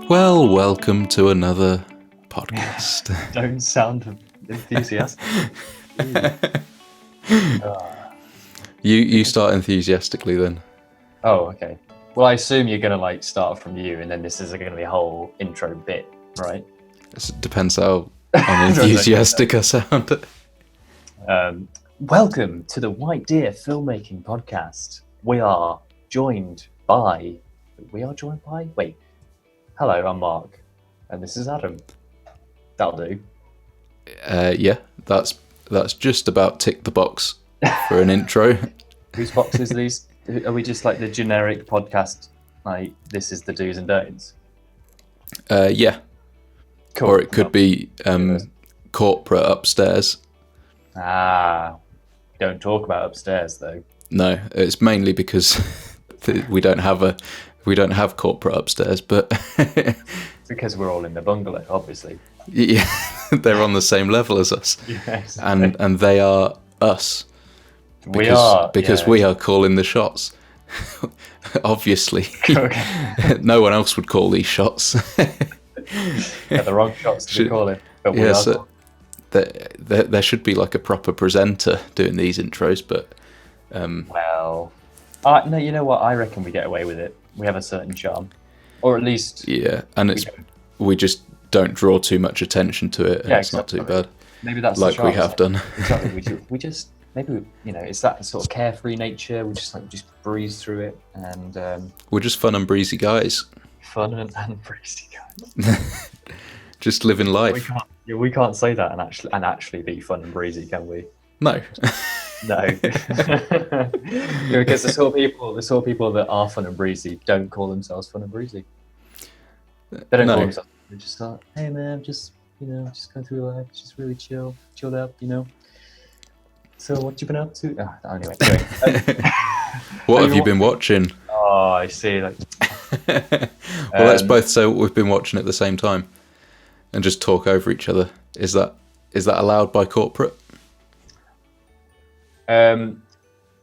Well, welcome to another podcast. Don't sound enthusiastic. You start enthusiastically then. Oh, okay. Well, I assume you're going to start from you, and then this is going to be a whole intro bit, right? It depends how unenthusiastic I sound. Welcome to the White Deer Filmmaking Podcast. We are joined by... Wait. Hello, I'm Mark, and this is Adam. That'll do. Yeah, that's just about tick the box for an intro. Whose boxes are these? Are we just like the generic podcast, like this is the do's and don'ts? Yeah. Cool. Or it could be corporate upstairs. Don't talk about upstairs though. No, it's mainly because we don't have corporate upstairs, but because we're all in the bungalow, obviously. Yeah, they're on the same level as us. Yes. And they are us. Because we are calling the shots. Obviously. Okay. No one else would call these shots. Yeah, the wrong shots to be calling. But we are. There should be like a proper presenter doing these intros, but no, you know what? I reckon we get away with it. We have a certain charm, or at least and we just don't draw too much attention to it, and it's not too bad. Maybe that's like we have done. Exactly. We just maybe it's that sort of carefree nature. We just breeze through it, and we're just fun and breezy guys. Fun and breezy guys. Just living life. We can't say that and actually be fun and breezy, can we? No. No. Because the sort of people that are fun and breezy don't call themselves fun and breezy. They don't call themselves. They just like, hey man, just going through life, just really chilled out, So what you been up to? Anyway. What have you been watching? Oh, I see. Well, let's both say what we've been watching at the same time, and just talk over each other. Is that allowed by corporate?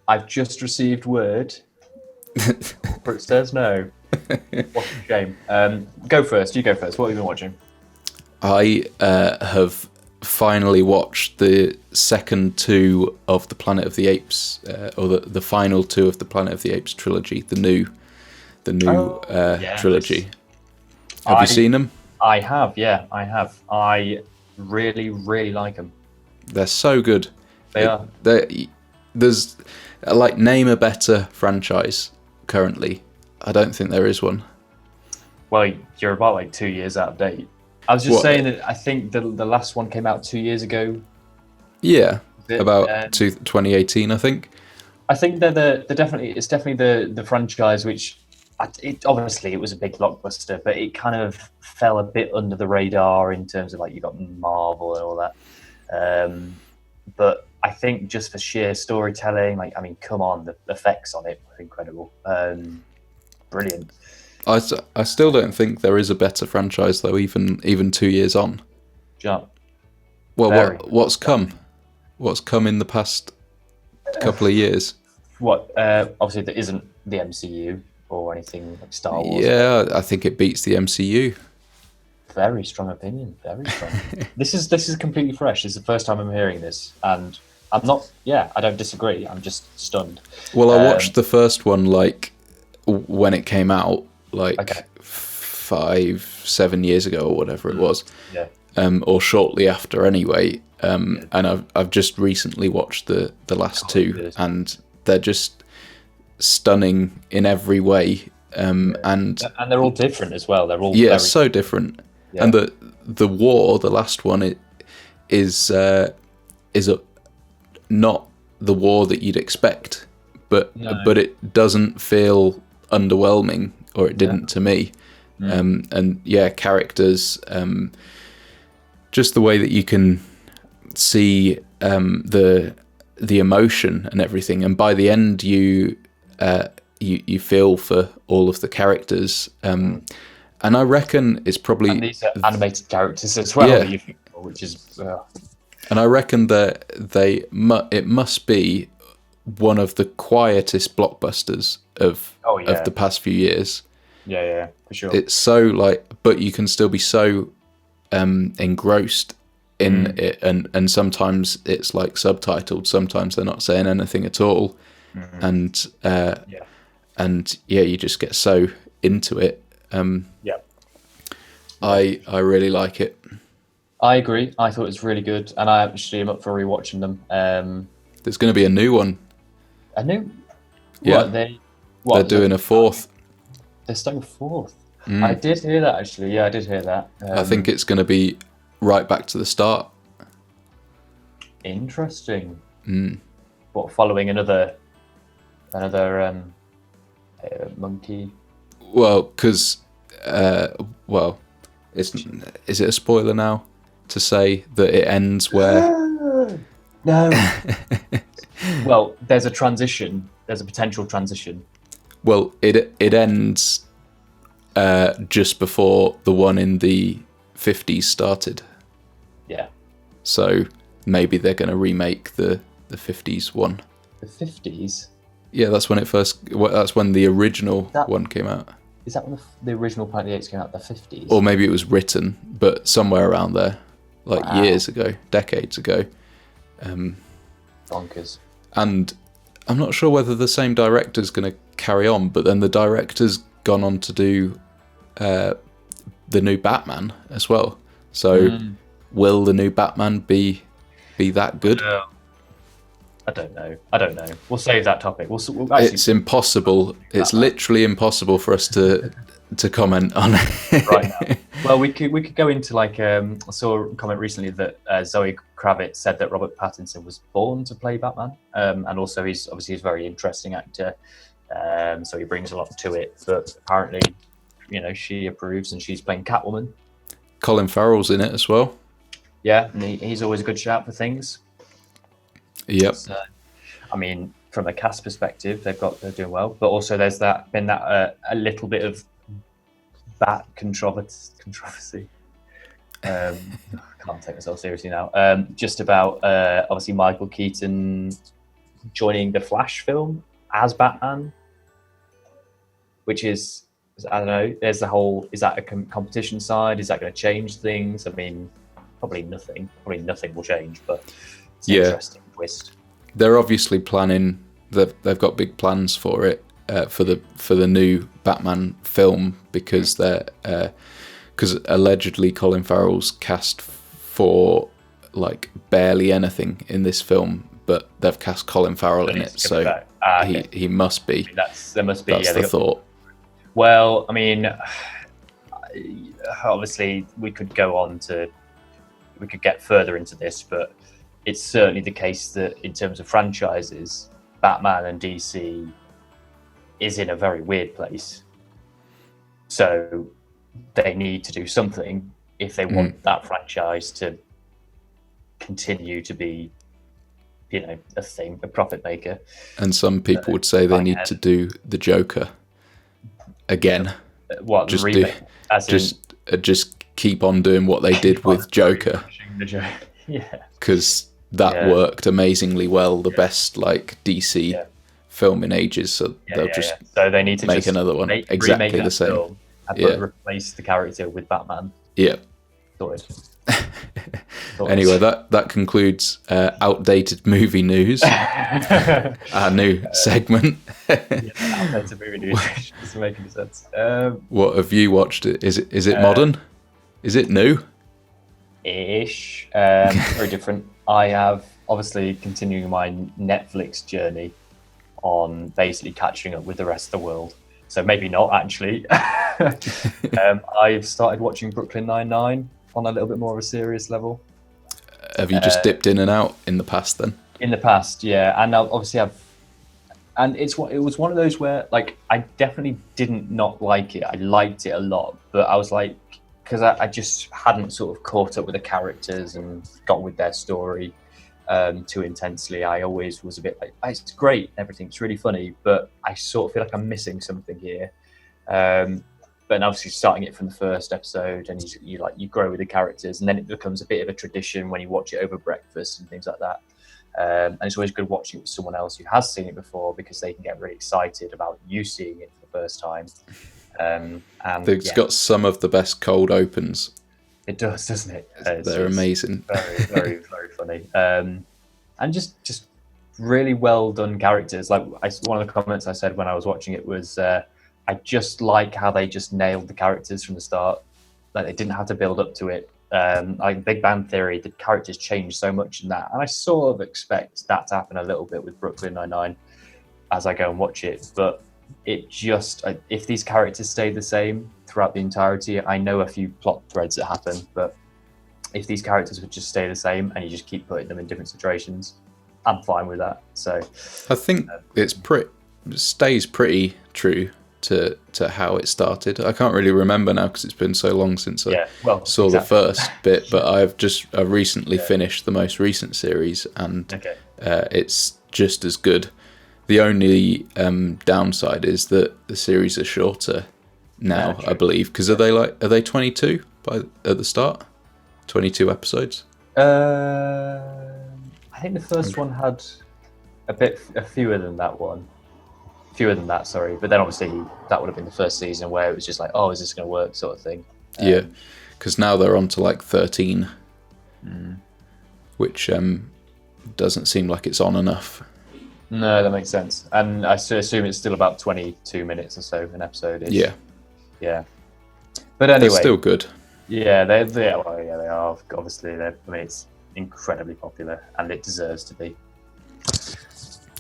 I've just received word. Corporate says no. What a shame. Go first. You go first. What have you been watching? I have finally watched the second two of the Planet of the Apes, or the final two of the Planet of the Apes trilogy, the new yes. trilogy. Have you seen them? I have, yeah, I have. I really, really like them. They're so good. They are. There's name a better franchise currently. I don't think there is one. Well, you're about 2 years out of date. I was just saying that I think the last one came out 2 years ago. Yeah, about 2018, I think. I think it's definitely the franchise which, obviously it was a big blockbuster, but it kind of fell a bit under the radar in terms of you got Marvel and all that. But I think just for sheer storytelling, come on, the effects on it were incredible. Brilliant. I still don't think there is a better franchise though, even 2 years on. Jump. Well, what's come? What's come in the past couple of years? What? Obviously, there isn't the MCU or anything like Star Wars. Yeah, I think it beats the MCU. Very strong opinion. Very strong. This is completely fresh. This is the first time I'm hearing this, and I'm not. Yeah, I don't disagree. I'm just stunned. Well, I watched the first one when it came out, 5-7 years ago or whatever it was. Yeah. Or shortly after, anyway. And I've just recently watched the last two, and they're just stunning in every way. And they're all different as well. They're all so different. Yeah. And the war, the last one, is not the war that you'd expect, but it doesn't feel underwhelming, or it didn't to me. And characters, just the way that you can see the emotion and everything, and by the end you feel for all of the characters, and I reckon it's probably, and these are animated characters as well, which is and I reckon that it must be one of the quietest blockbusters of the past few years. Yeah, for sure. It's so like, but you can still be so engrossed in it, and sometimes it's like subtitled, sometimes they're not saying anything at all, and you just get so into it. I really like it. I agree. I thought it was really good, and I actually am up for rewatching them. There's going to be a new one. A new? Yeah. They're doing a fourth. They're starting a fourth. I did hear that, actually. Yeah, I did hear that. I think it's going to be right back to the start. Interesting. What, following another monkey? Well, because is it a spoiler now to say that it ends where? No. Well, there's a transition. There's a potential transition. Well, it ends just before the one in the 50s started. Yeah. So maybe they're going to remake the 50s one. The 50s? Yeah, that's when that's when the original one came out. Is that when the original Planet of the Apes came out, the 50s? Or maybe it was written, but somewhere around there, like years ago, decades ago. Bonkers. And I'm not sure whether the same director's going to carry on, but then the director's gone on to do the new Batman as well. So will the new Batman be that good? I don't know. We'll save that topic. We'll it's impossible. It's literally impossible for us to comment on it right now. Well, we could go into like I saw a comment recently that Zoe Kravitz said that Robert Pattinson was born to play Batman, and also he's obviously a very interesting actor, so he brings a lot to it. But apparently, she approves, and she's playing Catwoman. Colin Farrell's in it as well. Yeah, and he's always a good shout for things. Yep. So, I mean, from a cast perspective, they're doing well, but also there's been a little bit of Bat controversy. I can't take myself seriously now. Just about obviously Michael Keaton joining the Flash film as Batman, which is, I don't know. There's the whole, is that a competition side? Is that going to change things? I mean, probably nothing. Probably nothing will change, but it's an interesting twist. They're obviously planning. They've got big plans for it. For the new Batman film, because allegedly Colin Farrell's cast for like barely anything in this film, but they've cast Colin Farrell in it, so he must be. There must be. That's the thought. Well, I mean, obviously we could get further into this, but it's certainly the case that in terms of franchises, Batman and DC is in a very weird place. So they need to do something if they want that franchise to continue to be, a thing, a profit maker. And some people would say they need to do the Joker again. What, just remake? Just keep on doing what they did with Joker. Yeah. Because that worked amazingly well. The best like DC film in ages, so they'll so they need to make another one exactly the same and replace the character with Batman. Sorted. Anyway, that concludes outdated movie news. Our new segment. Outdated movie news doesn't make any sense. What have you watched? Is it modern? Is it new? Ish. Very different. I have obviously continuing my Netflix journey on basically catching up with the rest of the world. So maybe not actually. I've started watching Brooklyn Nine-Nine on a little bit more of a serious level. Have you just dipped in and out in the past then? In the past, yeah. And obviously it was one of those where like I definitely didn't not like it. I liked it a lot, but I was like, because I just hadn't sort of caught up with the characters and got with their story too intensely. I always was a bit like, oh, it's great, everything's really funny, but I sort of feel like I'm missing something here. But obviously starting it from the first episode, and you grow with the characters, and then it becomes a bit of a tradition when you watch it over breakfast and things like that. And it's always good watching it with someone else who has seen it before, because they can get really excited about you seeing it for the first time. And It's got some of the best cold opens. It does, doesn't it? They're amazing. Very, very, very funny. And just really well done characters. Like one of the comments I said when I was watching it was, I just like how they just nailed the characters from the start. Like they didn't have to build up to it. Like Big Bang Theory, the characters changed so much in that, and I sort of expect that to happen a little bit with Brooklyn Nine-Nine as I go and watch it. But it just, if these characters stay the same throughout the entirety, I know a few plot threads that happen, but if these characters would just stay the same and you just keep putting them in different situations, I'm fine with that. So I think it stays pretty true to how it started. I can't really remember now because it's been so long since I saw the first bit, but I've recently finished the most recent series, and it's just as good. The only downside is that the series are shorter now, I believe, because are they 22 at the start? 22 episodes? I think the first one had a fewer than that one. Fewer than that, sorry. But then obviously that would have been the first season where it was just like, oh, is this going to work, sort of thing. Yeah, because now they're on to like 13, which doesn't seem like it's on enough. No, that makes sense. And I assume it's still about 22 minutes or so an episode is. Yeah. But anyway, they're still good. Yeah, they are. Obviously, it's incredibly popular, and it deserves to be.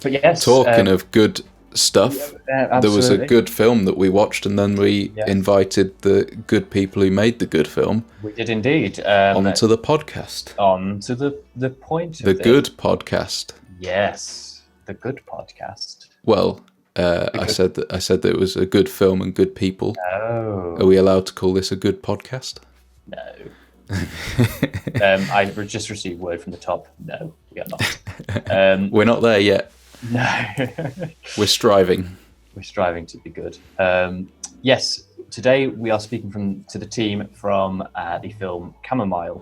But yes, talking of good stuff, there was a good film that we watched, and then we invited the good people who made the good film. We did indeed. Onto the podcast. Onto the point. The good podcast. Yes, the good podcast. Well, I said that it was a good film and good people. Oh. Are we allowed to call this a good podcast? No. I just received word from the top. No, we are not. We're not there yet. No. We're striving. We're striving to be good. Yes, today we are speaking to the team from the film Camomile,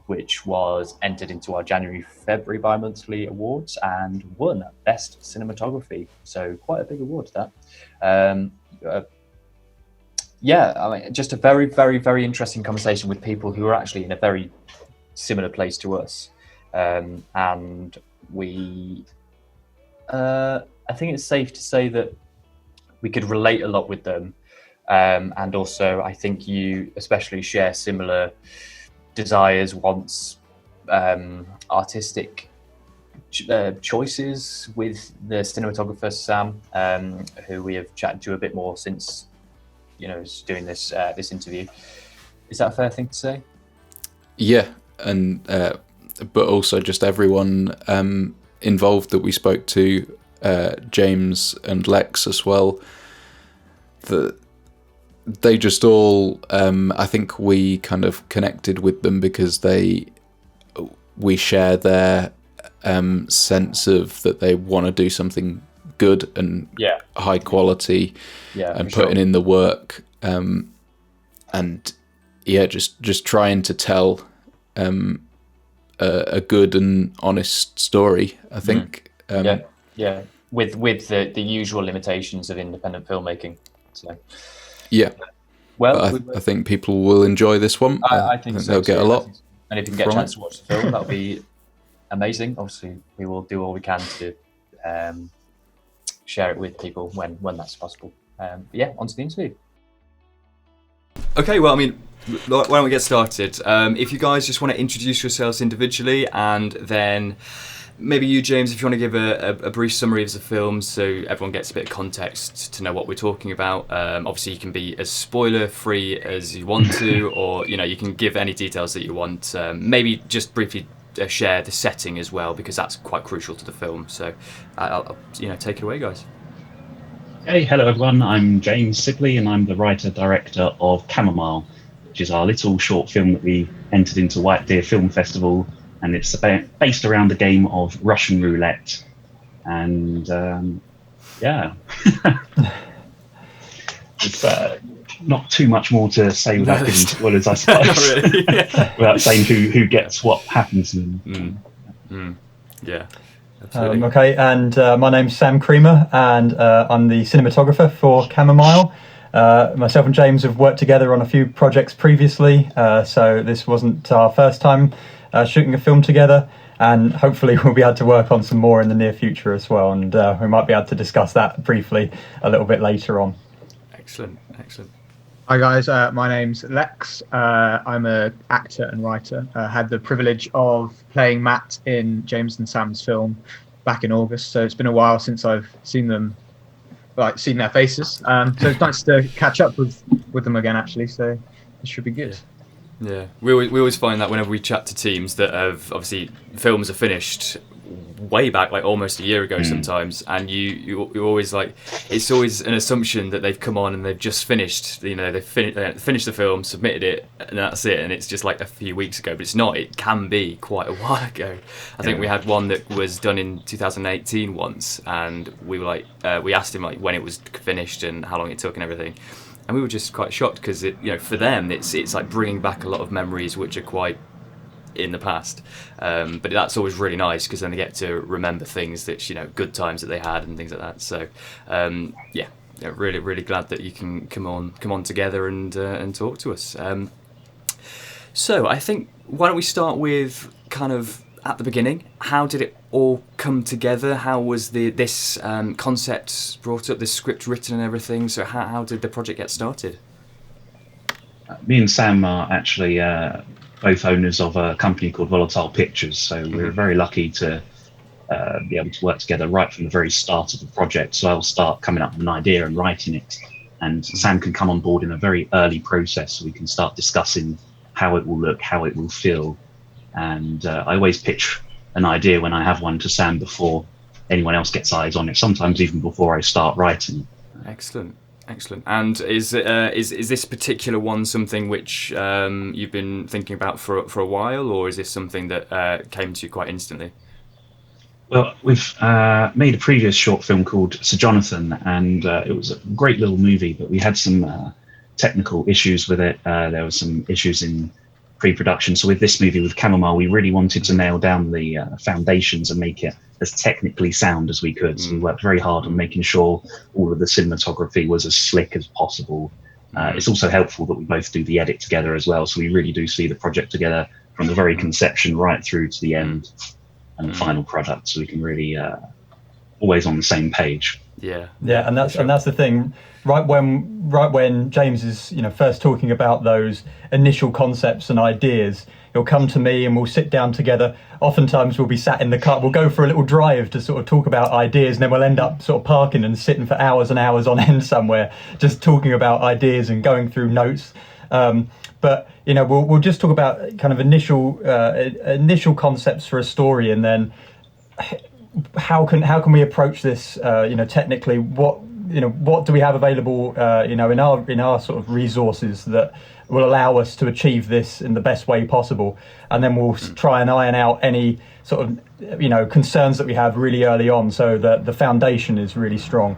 which was entered into our January-February bi-monthly awards and won Best Cinematography. So quite a big award, that. Just a very, very, very interesting conversation with people who are actually in a very similar place to us. And we... I think it's safe to say that we could relate a lot with them. And also, I think you especially share similar desires, wants, artistic choices with the cinematographer Sam, who we have chatted to a bit more since doing this interview. Is that a fair thing to say? Yeah, and but also just everyone involved that we spoke to, James and Lex as well. They just all, I think we kind of connected with them because we share their sense of that they want to do something good and high quality, and putting in the work, and just trying to tell a good and honest story, I think. With the usual limitations of independent filmmaking. So well, I think people will enjoy this one. I think so, they'll get a lot. And if you can get a chance to watch the film, that'll be amazing. Obviously, we will do all we can to share it with people when that's possible. On to the interview. Okay, well, why don't we get started? If you guys just want to introduce yourselves individually, and then maybe you, James, if you want to give a brief summary of the film so everyone gets a bit of context to know what we're talking about. Obviously, you can be as spoiler-free as you want to, or you can give any details that you want. Maybe just briefly share the setting as well, because that's quite crucial to the film. So, I'll take it away, guys. Hey, hello everyone. I'm James Sibley, and I'm the writer-director of Camomile, which is our little short film that we entered into White Deer Film Festival, and it's based around the game of Russian roulette. And it's not too much more to say without giving spoilers, I suppose. Really. Without saying who gets what happens to them. Yeah. Absolutely. Okay, and my name's Sam Creamer, and I'm the cinematographer for Camomile. Myself and James have worked together on a few projects previously, so this wasn't our first time shooting a film together, and hopefully we'll be able to work on some more in the near future as well, and we might be able to discuss that briefly a little bit later on. Excellent. Hi guys, my name's Lex. I'm an actor and writer. Had the privilege of playing Matt in James and Sam's film back in August, so it's been a while since I've seen them, seen their faces. So it's nice to catch up with them again, actually. So it should be good. Yeah. We always find that whenever we chat to teams that have obviously films are finished way back, like almost a year ago sometimes, and you always like, it's always an assumption that they've come on and they've just finished, they've finished the film, submitted it, and that's it, and it's just like a few weeks ago, but it's not. It can be quite a while ago. I think we had one that was done in 2018 once, and we were like, we asked him like when it was finished and how long it took and everything, and we were just quite shocked because for them it's like bringing back a lot of memories which are quite in the past, but that's always really nice because then they get to remember things that good times that they had and things like that. So really glad that you can come on together and talk to us. So I think, why don't we start with kind of at the beginning? How did it all come together? How was this concept brought up, this script written and everything? So how did the project get started? Me and Sam are actually both owners of a company called Volatile Pictures, so we're very lucky to be able to work together right from the very start of the project. So I'll start coming up with an idea and writing it, and Sam can come on board in a very early process so we can start discussing how it will look, how it will feel. And I always pitch an idea when I have one to Sam before anyone else gets eyes on it, sometimes even before I start writing. Excellent. And is this particular one something which you've been thinking about for a while, or is this something that came to you quite instantly? Well, we've made a previous short film called Sir Jonathan, and it was a great little movie, but we had some technical issues with it. There were some issues in pre-production. So with this movie, with Camomile, we really wanted to nail down the foundations and make it as technically sound as we could. So we worked very hard on making sure all of the cinematography was as slick as possible. It's also helpful that we both do the edit together as well. So we really do see the project together from the very conception right through to the end and the final product. So we can really always on the same page. Yeah, and that's the thing. Right when James is first talking about those initial concepts and ideas, he'll come to me and we'll sit down together. Oftentimes we'll be sat in the car, we'll go for a little drive to sort of talk about ideas, and then we'll end up sort of parking and sitting for hours and hours on end somewhere, just talking about ideas and going through notes. But we'll just talk about kind of initial concepts for a story, and then how can we approach this technically. What do we have available in our sort of resources that will allow us to achieve this in the best way possible, and then we'll try and iron out any sort of concerns that we have really early on, so that the foundation is really strong.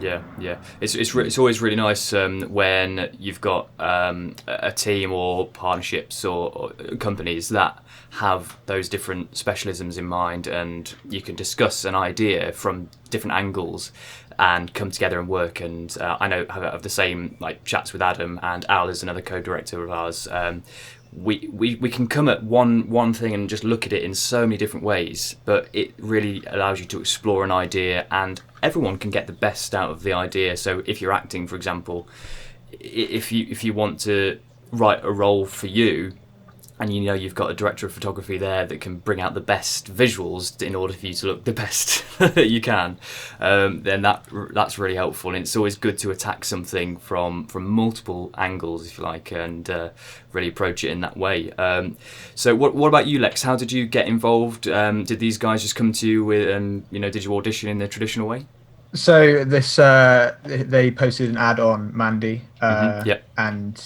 Yeah. It's always really nice when you've got a team or partnerships or companies that have those different specialisms in mind, and you can discuss an idea from different angles and come together and work. And I know I have the same chats with Adam, and Al is another co-director of ours. We can come at one thing and just look at it in so many different ways, but it really allows you to explore an idea, and everyone can get the best out of the idea. So if you're acting, for example, if you want to write a role for you, and you've got a director of photography there that can bring out the best visuals in order for you to look the best that you can, then that's really helpful. And it's always good to attack something from multiple angles, if you like, and really approach it in that way. So what about you, Lex? How did you get involved? Did these guys just come to you with, did you audition in the traditional way? So this they posted an ad on Mandy, and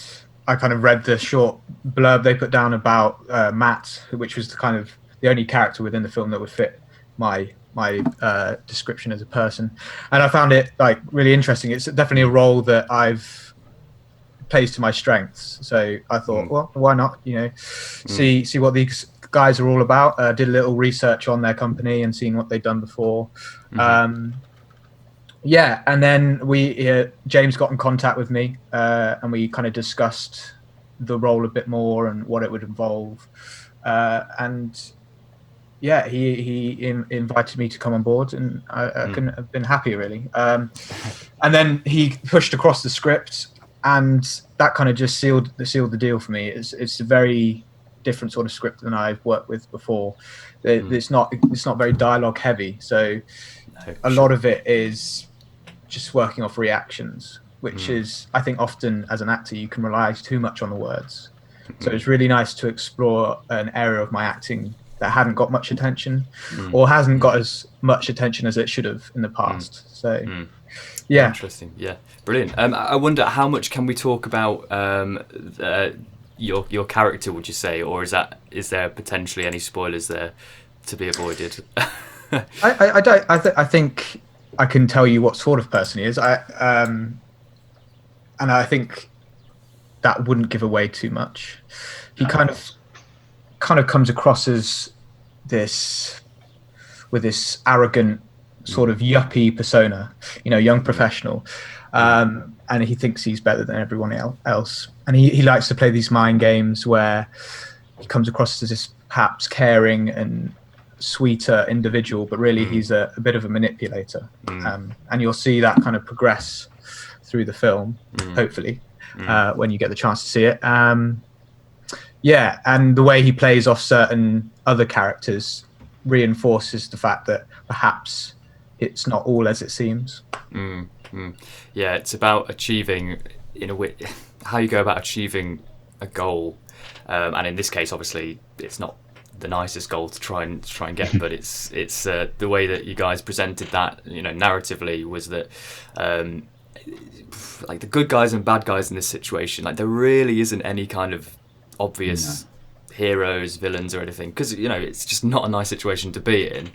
I kind of read the short blurb they put down about Matt, which was the only character within the film that would fit my description as a person, and I found it really interesting. It's definitely a role that I've plays to my strengths. So I thought, well, why not? See what these guys are all about. Did a little research on their company and seeing what they've done before. yeah, and then James got in contact with me, and we kind of discussed the role a bit more and what it would involve, and yeah, he invited me to come on board, and I couldn't have been happier, really. And then he pushed across the script, and that kind of just sealed the deal for me. It's a very different sort of script than I've worked with before. It's not very dialogue heavy, so a lot of it is just working off reactions, which is, I think, often as an actor you can rely too much on the words. So it's really nice to explore an area of my acting that hadn't got much attention, or hasn't got as much attention as it should have in the past. So yeah, interesting. Yeah, brilliant. I wonder, how much can we talk about your character, would you say, or is there potentially any spoilers there to be avoided? I think I can tell you what sort of person he is. And I think that wouldn't give away too much. He kind of comes across as this arrogant sort of yuppie persona, young professional, and he thinks he's better than everyone else. And he likes to play these mind games where he comes across as this perhaps caring and sweeter individual, but really he's a bit of a manipulator. And you'll see that kind of progress through the film, hopefully, when you get the chance to see it. Yeah, and the way he plays off certain other characters reinforces the fact that perhaps it's not all as it seems. Yeah, it's about achieving, in a way, how you go about achieving a goal, and in this case, obviously, it's not the nicest goal to try and get, but it's the way that you guys presented that, narratively, was that like the good guys and bad guys in this situation, like there really isn't any kind of obvious heroes, villains, or anything, because it's just not a nice situation to be in.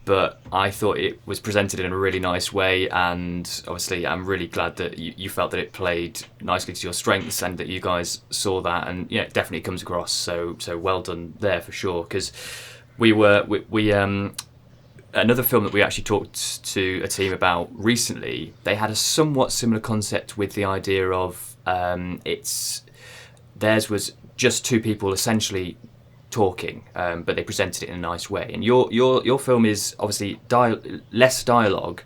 But I thought it was presented in a really nice way, and obviously I'm really glad that you felt that it played nicely to your strengths, and that you guys saw that, and it definitely comes across. So well done there for sure. Because we another film that we actually talked to a team about recently, they had a somewhat similar concept with the idea of theirs was just two people essentially talking, but they presented it in a nice way. And your film is obviously less dialogue,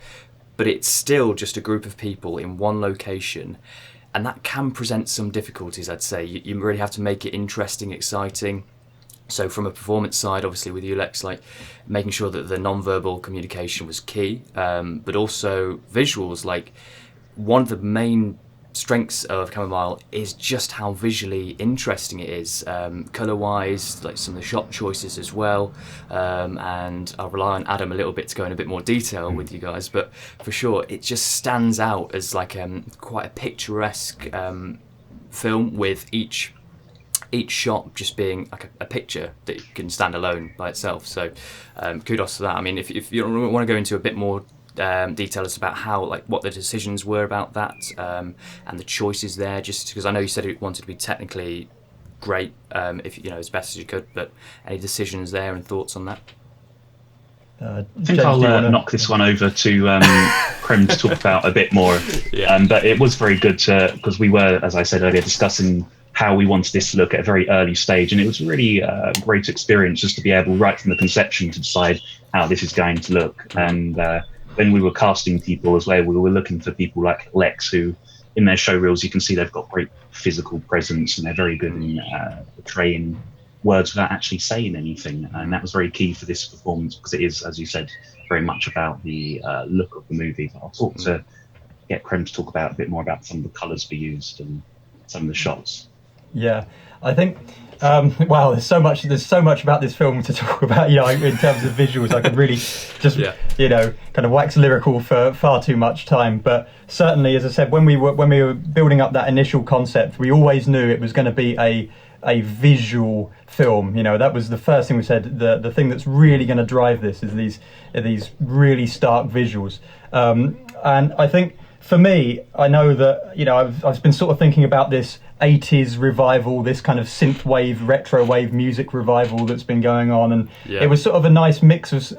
but it's still just a group of people in one location, and that can present some difficulties, I'd say. You really have to make it interesting, exciting. So from a performance side, obviously with you, Lex, like making sure that the non-verbal communication was key, but also visuals. Like one of the main strengths of Camomile is just how visually interesting it is, colour-wise, like some of the shot choices as well, and I'll rely on Adam a little bit to go in a bit more detail with you guys, but for sure it just stands out as like quite a picturesque film, with each shot just being like a picture that can stand alone by itself. So kudos to that. I mean, if you want to go into a bit more detail as about how, like, what the decisions were about that, and the choices there, just because I know you said it wanted to be technically great, if as best as you could, but any decisions there and thoughts on that? I think I'll knock this one over to Krem to talk about a bit more. But it was very good because we were, as I said earlier, discussing how we wanted this to look at a very early stage, and it was really a great experience just to be able, right from the conception, to decide how this is going to look. And when we were casting people as well, we were looking for people like Lex, who in their show reels you can see they've got great physical presence, and they're very good in portraying words without actually saying anything. And that was very key for this performance, because it is, as you said, very much about the look of the movie. But I'll get Krem to talk about a bit more about some of the colours we used and some of the shots. Yeah, I think wow, there's so much about this film to talk about. In terms of visuals, I could really just kind of wax lyrical for far too much time. But certainly, as I said, when we were building up that initial concept, we always knew it was going to be a visual film. That was the first thing we said. The thing that's really going to drive this is these really stark visuals. And I think for me, I know that, you know, I've been sort of thinking about this 80s revival, this kind of synthwave, retro wave music revival that's been going on, and it was sort of a nice mix of,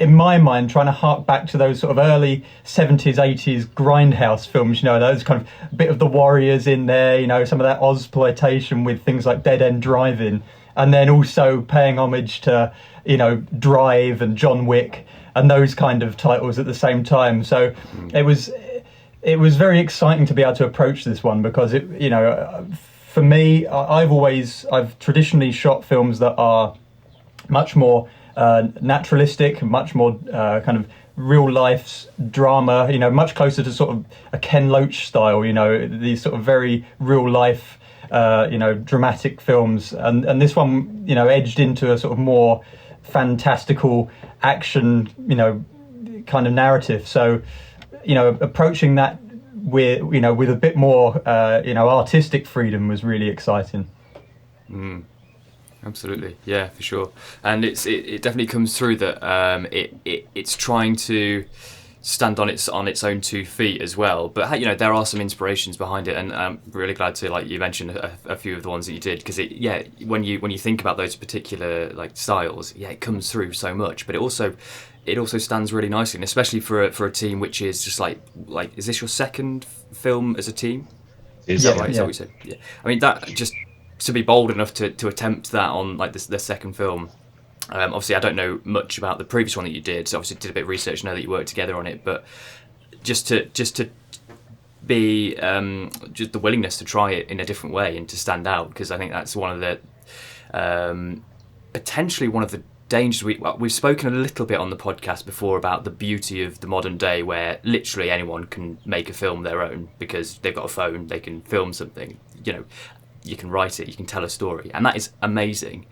in my mind, trying to hark back to those sort of early 70s, 80s grindhouse films, you know, those kind of bit of the Warriors in there, you know, some of that Ozploitation with things like Dead End Driving, and then also paying homage to, you know, Drive and John Wick and those kind of titles at the same time. So it was very exciting to be able to approach this one, because it, you know, for me, I've traditionally shot films that are much more naturalistic, much more kind of real life drama, you know, much closer to sort of a Ken Loach style, you know, these sort of very real life, you know, dramatic films, and this one, you know, edged into a sort of more fantastical action, you know, kind of narrative. So, you know, approaching that with a bit more, you know, artistic freedom was really exciting. Absolutely, yeah, for sure. And it definitely comes through that it's trying to stand on its own 2 feet as well. But, you know, there are some inspirations behind it, and I'm really glad to, like, you mentioned a few of the ones that you did, because when you think about those particular, like, styles, it comes through so much. But it also stands really nicely, and especially for a team which is just like is this your second film as a team? Is that right? Is that what you said? Yeah. I mean, that just to be bold enough to attempt that on like the second film. Obviously, I don't know much about the previous one that you did, so obviously did a bit of research, know that you worked together on it, but just to be just the willingness to try it in a different way and to stand out, because I think that's one of the potentially one of the dangers. We've spoken a little bit on the podcast before about the beauty of the modern day, where literally anyone can make a film their own because they've got a phone, they can film something, you know, you can write it, you can tell a story, and that is amazing.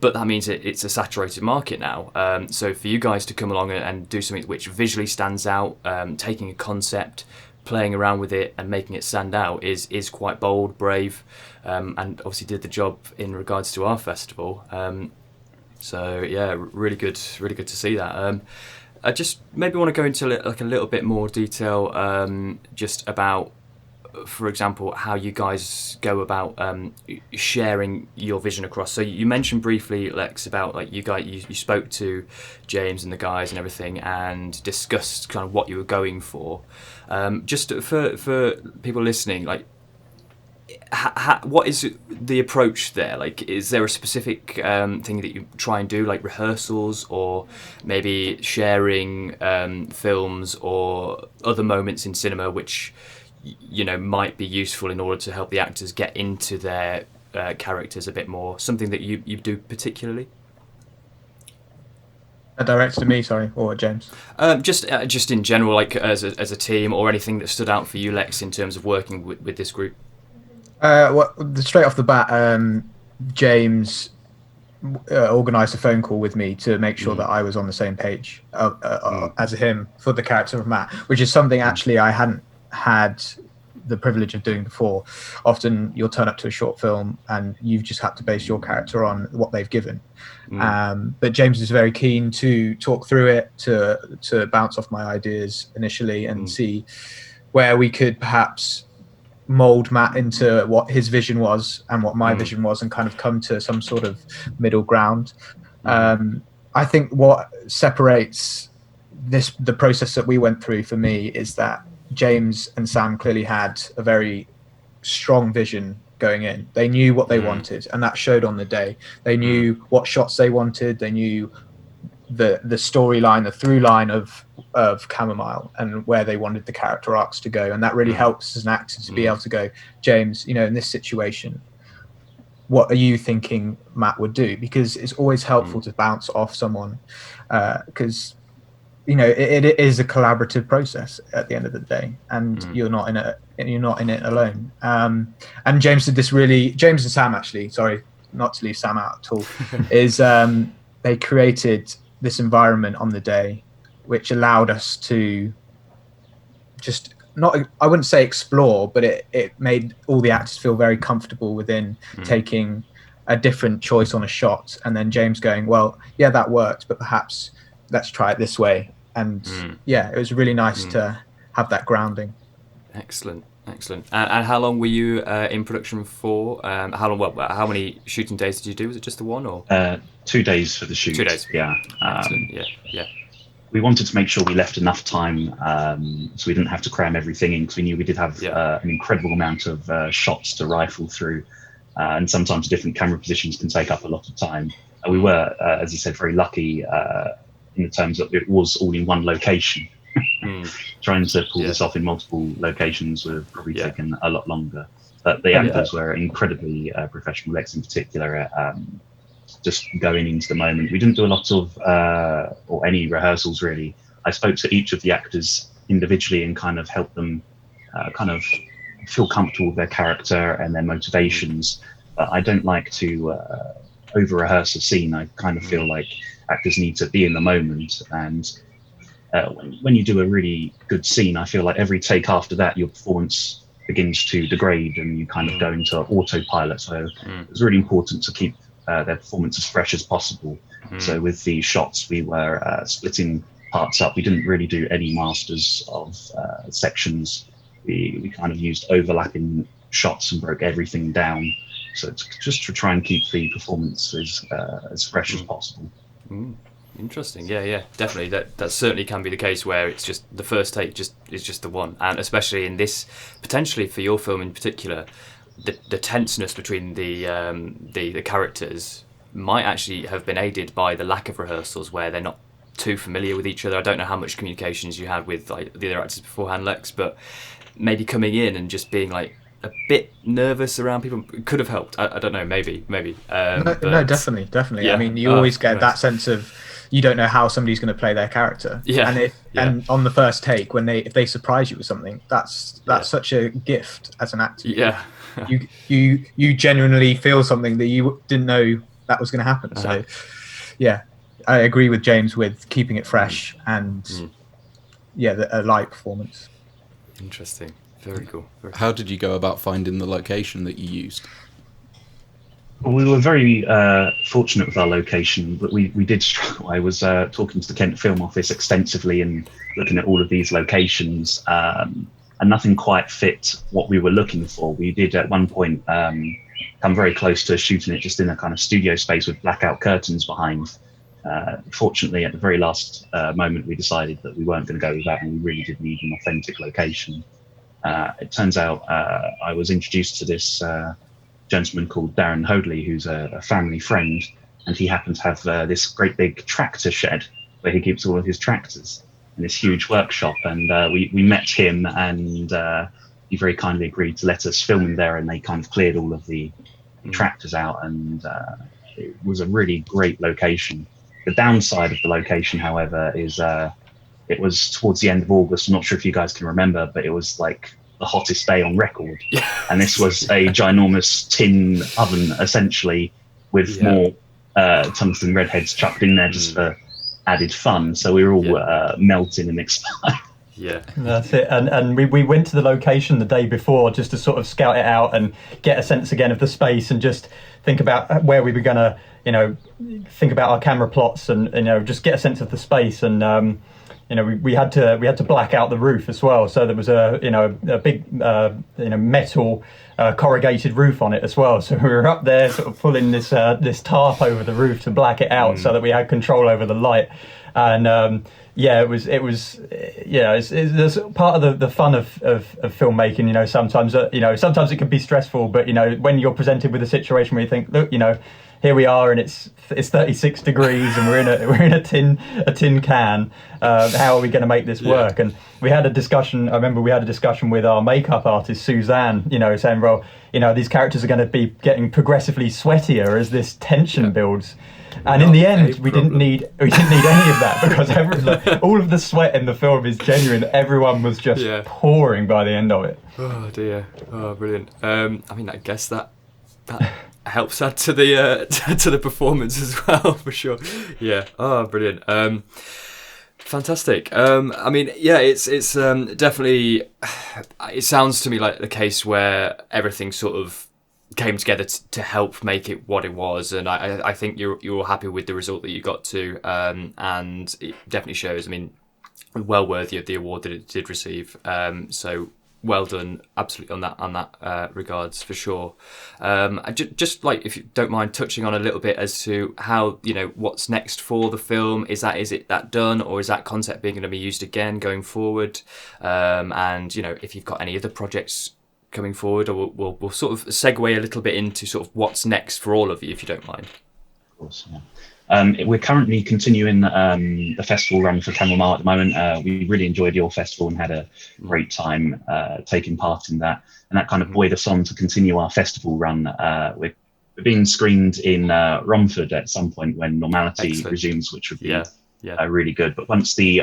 But that means it's a saturated market now. So for you guys to come along and do something which visually stands out, taking a concept, playing around with it and making it stand out is quite bold, brave, and obviously did the job in regards to our festival. So yeah, really good to see that. I just maybe want to go into like a little bit more detail, just about, for example, how you guys go about sharing your vision across. So you mentioned briefly, Lex, about like you spoke to James and the guys and everything and discussed kind of what you were going for. Just for people listening, like, what is the approach there? Like, is there a specific thing that you try and do, like rehearsals, or maybe sharing films or other moments in cinema which, you know, might be useful in order to help the actors get into their characters a bit more? Something that you do particularly? Directs to me, sorry, or James? Just in general, like as a team, or anything that stood out for you, Lex, in terms of working with this group. Well, straight off the bat, James organised a phone call with me to make sure that I was on the same page as him for the character of Matt, which is something actually I hadn't had the privilege of doing before. Often you'll turn up to a short film and you've just had to base your character on what they've given. But James is very keen to talk through it, to bounce off my ideas initially and see where we could perhaps mold Matt into what his vision was and what my vision was, and kind of come to some sort of middle ground. I think what separates the process that we went through for me is that James and Sam clearly had a very strong vision going in. They knew what they wanted, and that showed on the day. They knew what shots they wanted. They knew the storyline, the through line of Camomile, and where they wanted the character arcs to go. And that really helps as an actor to be able to go, James, you know, in this situation, what are you thinking Matt would do? Because it's always helpful to bounce off someone, because you know it is a collaborative process at the end of the day, and you're not in it alone. And James did this really. James and Sam, actually, sorry, not to leave Sam out at all, is they created this environment on the day which allowed us to just not, I wouldn't say explore, but it made all the actors feel very comfortable within taking a different choice on a shot, and then James going, well, yeah, that worked, but perhaps let's try it this way. And yeah, it was really nice to have that grounding. Excellent. And how long were you in production for? How many shooting days did you do? Was it just the one, or 2 days for the shoot? 2 days. Yeah. Excellent. Yeah. We wanted to make sure we left enough time so we didn't have to cram everything in, because we knew we did have an incredible amount of shots to rifle through, and sometimes different camera positions can take up a lot of time. We were, as you said, very lucky in the terms that it was all in one location. Trying to pull this off in multiple locations would have probably taken a lot longer. But the actors were incredibly professional, Lex in particular, at just going into the moment. We didn't do a lot of, or any rehearsals really. I spoke to each of the actors individually and kind of helped them kind of feel comfortable with their character and their motivations. But I don't like to over-rehearse a scene. I kind of feel like actors need to be in the moment, and when you do a really good scene, I feel like every take after that, your performance begins to degrade and you kind of go into autopilot. So it's really important to keep their performance as fresh as possible. So with the shots, we were splitting parts up. We didn't really do any masters of sections. We kind of used overlapping shots and broke everything down. So it's just to try and keep the performance as fresh as possible. Interesting. Yeah, definitely. That certainly can be the case where it's just the first take is just the one, and especially in this, potentially for your film in particular, the tenseness between the characters might actually have been aided by the lack of rehearsals, where they're not too familiar with each other. I don't know how much communications you had with like the other actors beforehand, Lex, but maybe coming in and just being like a bit nervous around people could have helped. I don't know, maybe. No, definitely. Yeah. I mean, you always get that sense of you don't know how somebody's going to play their character. Yeah. And on the first take, if they surprise you with something, that's such a gift as an actor. Yeah. you genuinely feel something that you didn't know that was going to happen. So, yeah, I agree with James with keeping it fresh and a light performance. Interesting. Very cool. How did you go about finding the location that you used? We were very fortunate with our location, but we did struggle. I was talking to the Kent Film Office extensively and looking at all of these locations, and nothing quite fit what we were looking for. We did at one point come very close to shooting it just in a kind of studio space with blackout curtains behind. Fortunately, at the very last moment, we decided that we weren't going to go with that, and we really did need an authentic location. It turns out I was introduced to this gentleman called Darren Hoadley, who's a family friend, and he happened to have this great big tractor shed where he keeps all of his tractors in this huge workshop. And we met him, and he very kindly agreed to let us film in there, and they kind of cleared all of the tractors out, and it was a really great location. The downside of the location, however, is it was towards the end of August. I'm not sure if you guys can remember, but it was like the hottest day on record. And this was a ginormous tin oven, essentially, with more tungsten redheads chucked in there just for added fun. So we were all melting and expiring. Yeah, that's it. And we went to the location the day before just to sort of scout it out and get a sense again of the space and just think about where we were going to, think about our camera plots and, just get a sense of the space. And, we had to black out the roof as well. So there was a big, metal corrugated roof on it as well. So we were up there sort of pulling this tarp over the roof to black it out so that we had control over the light. And, it's part of the fun of filmmaking. Sometimes it can be stressful, but when you're presented with a situation where you think, look, here we are, and it's 36 degrees, and we're in a tin can. How are we going to make this work? And we had a discussion. I remember we had a discussion with our makeup artist Suzanne. saying, well, these characters are going to be getting progressively sweatier as this tension builds. And in the end, we didn't need any of that, because all of the sweat in the film is genuine. Everyone was just pouring by the end of it. Oh dear! Oh, brilliant. I guess that helps add to the performance as well, for sure. Yeah. Oh, brilliant. Fantastic. It's definitely. It sounds to me like the case where everything sort of came together to help make it what it was, and I think you're all happy with the result that you got to, and it definitely shows. well worthy of the award that it did receive. So well done, absolutely on that regards for sure. Just like, if you don't mind touching on a little bit as to how, what's next for the film. Is it that done, or is that concept being going to be used again going forward? And if you've got any other projects coming forward, or we'll sort of segue a little bit into sort of what's next for all of you, if you don't mind. Of course, yeah. We're currently continuing the festival run for Camomile at the moment. We really enjoyed your festival and had a great time taking part in that. And that kind of buoyed us on to continue our festival run. We're being screened in Romford at some point when normality resumes, which would be really good. But once the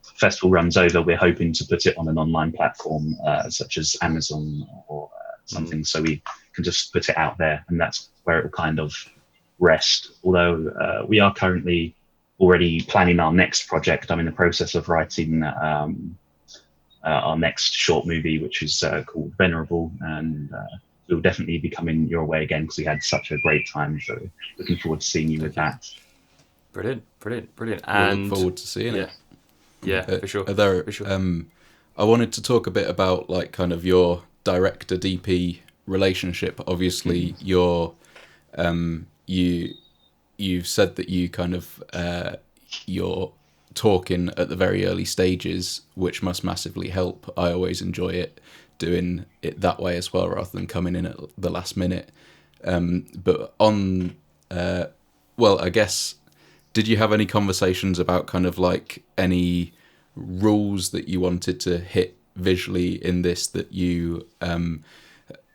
festival runs over, we're hoping to put it on an online platform such as Amazon or something, so we can just put it out there, and that's where it will kind of rest. Although we are currently already planning our next project. I'm in the process of writing our next short movie, which is called Venerable, and we'll definitely be coming your way again because we had such a great time. So looking forward to seeing you with that. Brilliant. And look forward to seeing it. Yeah, for sure. For sure. I wanted to talk a bit about like kind of your director DP relationship. Obviously, you've said that you kind of you're talking at the very early stages, which must massively help. I always enjoy it doing it that way as well, rather than coming in at the last minute. But on, I guess, did you have any conversations about kind of like any rules that you wanted to hit visually in this, that you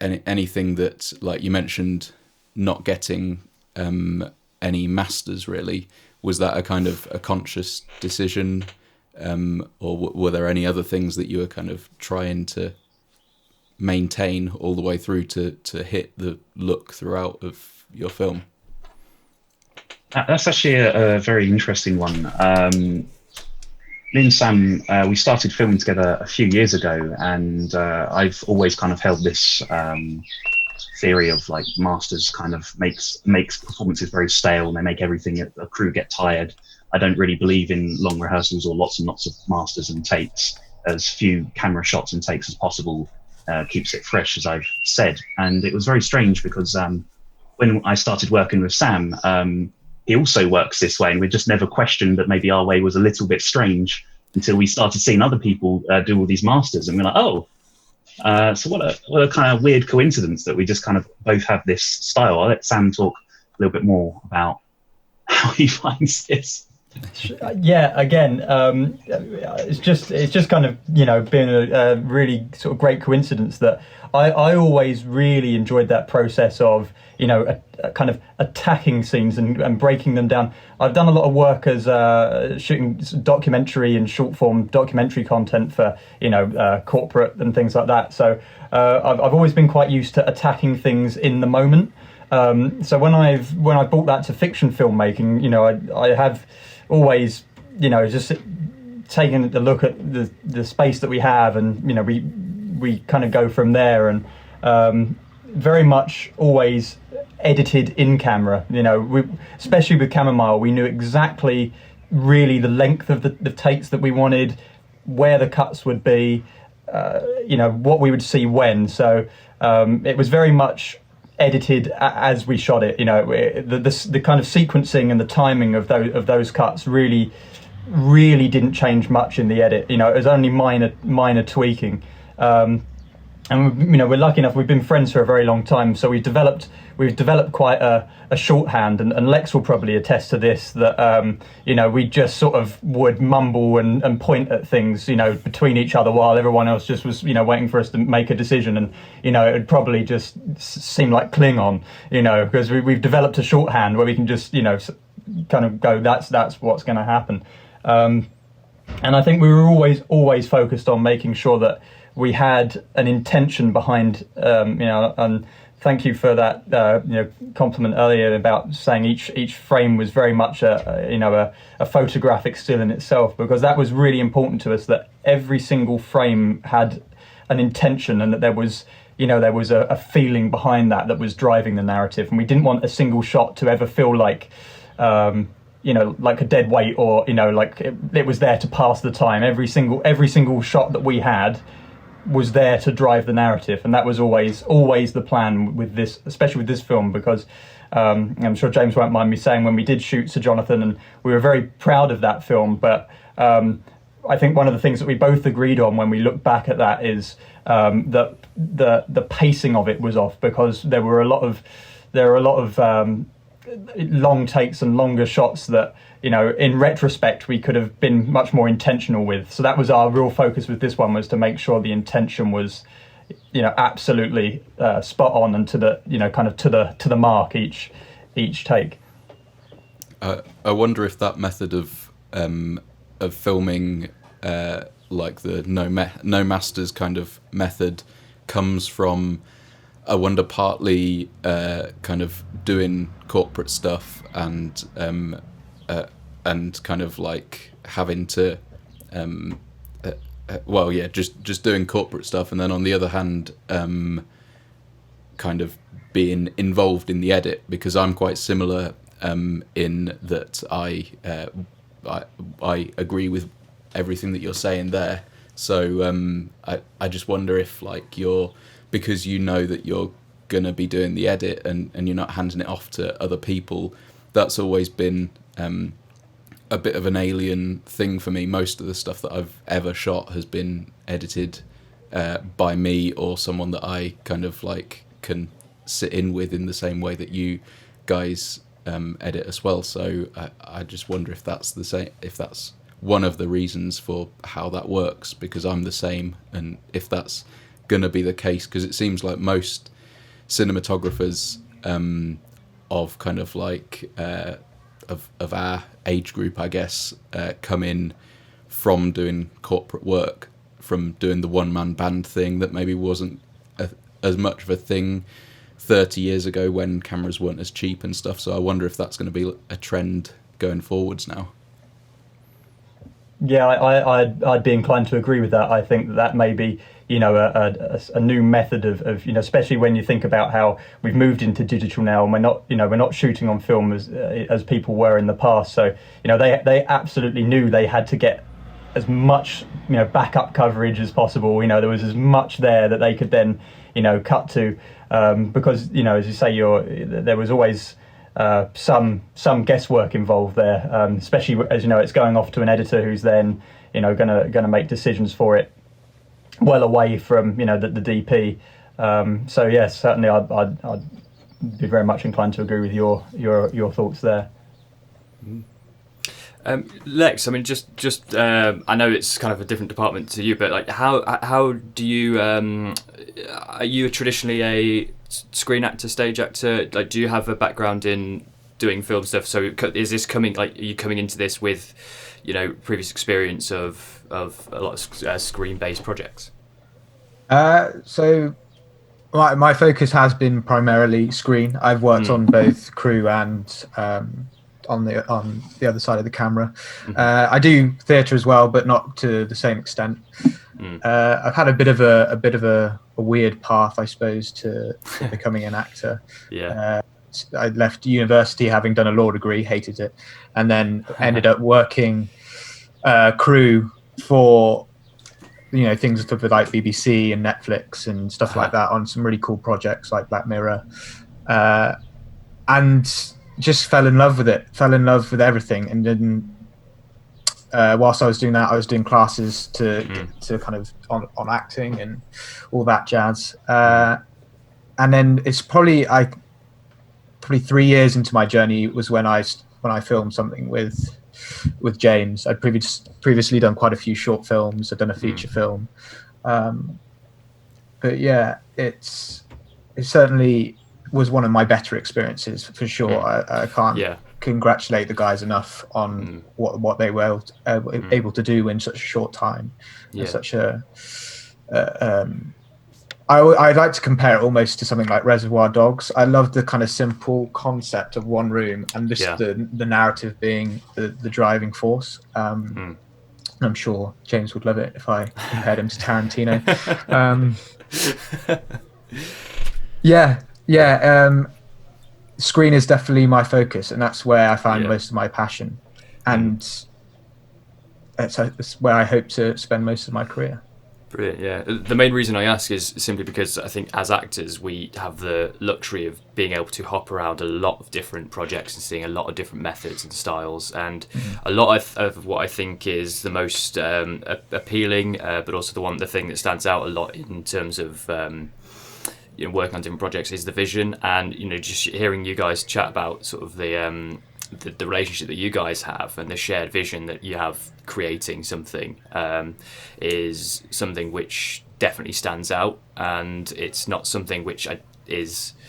anything that, like you mentioned, not getting any masters really, was that a kind of a conscious decision, or were there any other things that you were kind of trying to maintain all the way through to hit the look throughout of your film? That's actually a very interesting one. Me and Sam, we started filming together a few years ago, and I've always kind of held this theory of like masters kind of makes performances very stale, and they make everything a crew get tired. I don't really believe in long rehearsals or lots and lots of masters and takes. As few camera shots and takes as possible keeps it fresh, as I've said. And it was very strange because when I started working with Sam, he also works this way, and we just never questioned that maybe our way was a little bit strange until we started seeing other people do all these masters, and we're like, oh, so what a kind of weird coincidence that we just kind of both have this style. I'll let Sam talk a little bit more about how he finds this. Yeah, again, it's just kind of been a really sort of great coincidence that I always really enjoyed that process of kind of attacking scenes and breaking them down. I've done a lot of work as shooting documentary and short form documentary content for corporate and things like that. So I've always been quite used to attacking things in the moment. So when I brought that to fiction filmmaking, I have always just taken a look at the space that we have, and we kind of go from there, and very much always edited in camera. Especially with Camomile, we knew exactly really the length of the takes that we wanted, where the cuts would be, what we would see when. So it was very much edited as we shot it. The kind of sequencing and the timing of those cuts really didn't change much in the edit. It was only minor tweaking. And we're lucky enough, we've been friends for a very long time, so we've developed quite a shorthand, and Lex will probably attest to this, that we just sort of would mumble and point at things between each other while everyone else just was waiting for us to make a decision, and it would probably just seem like Klingon, because we've developed a shorthand where we can just kind of go, that's what's going to happen. And I think we were always focused on making sure that we had an intention behind, and thank you for that, compliment earlier about saying each frame was very much a photographic still in itself, because that was really important to us, that every single frame had an intention, and that there was a feeling behind that was driving the narrative, and we didn't want a single shot to ever feel like like a dead weight, or like it was there to pass the time. Every single shot that we had was there to drive the narrative, and that was always the plan with this, especially with this film, because I'm sure James won't mind me saying, when we did shoot Sir Jonathan, and we were very proud of that film, but I think one of the things that we both agreed on when we look back at that is that the pacing of it was off, because there were a lot of long takes and longer shots that, in retrospect, we could have been much more intentional with. So that was our real focus with this one, was to make sure the intention was, absolutely spot on, and to the, kind of to the mark each take. I wonder if that method of filming, like the no masters kind of method, comes from, I wonder, partly kind of doing corporate stuff and kind of like having to just doing corporate stuff, and then on the other hand kind of being involved in the edit, because I'm quite similar in that I agree with everything that you're saying there. So I just wonder if, like, because that you're gonna be doing the edit and you're not handing it off to other people, that's always been a bit of an alien thing for me. Most of the stuff that I've ever shot has been edited by me, or someone that I kind of like can sit in with in the same way that you guys edit as well. So I just wonder if that's the same, if that's one of the reasons for how that works, because I'm the same, and if that's gonna be the case, because it seems like most cinematographers of kind of like of our age group, I guess, come in from doing corporate work, from doing the one-man band thing that maybe wasn't as much of a thing 30 years ago when cameras weren't as cheap and stuff. So I wonder if that's going to be a trend going forwards now. Yeah, I'd be inclined to agree with that. I think that may be, a new method of, especially when you think about how we've moved into digital now, and we're not shooting on film as people were in the past. So, they absolutely knew they had to get as much, backup coverage as possible. There was as much there that they could then, cut to, because, as you say, there was always some guesswork involved there, especially as it's going off to an editor who's then gonna make decisions for it well away from the DP. So yes, certainly I'd be very much inclined to agree with your thoughts there. Lex, I mean, just I know it's kind of a different department to you, but like, how do you are you traditionally a screen actor, stage actor? Like, do you have a background in doing film stuff? So is this are you coming into this with, previous experience of a lot of screen-based projects? So my focus has been primarily screen. I've worked on both crew and on the other side of the camera. I do theatre as well, but not to the same extent. I've had a bit of a weird path, I suppose, to becoming an actor. I left university having done a law degree, hated it, and then ended up working crew for things for like BBC and Netflix and stuff like that, on some really cool projects like Black Mirror, and just fell in love with everything. And then whilst I was doing that, I was doing classes to kind of on acting and all that jazz, and then it's probably 3 years into my journey was when I filmed something with James. I'd previously done quite a few short films. I'd done a feature film, but yeah, it certainly was one of my better experiences for sure. I can't congratulate the guys enough on what they were able to do in such a short time. Such a I'd like to compare it almost to something like Reservoir Dogs. I love the kind of simple concept of one room and just the narrative being the driving force. I'm sure James would love it if I compared him to Tarantino. screen is definitely my focus, and that's where I find most of my passion, and it's where I hope to spend most of my career. Brilliant, yeah. The main reason I ask is simply because I think as actors we have the luxury of being able to hop around a lot of different projects and seeing a lot of different methods and styles, and a lot of what I think is the most appealing, but also the thing that stands out a lot in terms of working on different projects is the vision, and just hearing you guys chat about sort of the relationship that you guys have and the shared vision that you have creating something is something which definitely stands out, and it's not something which it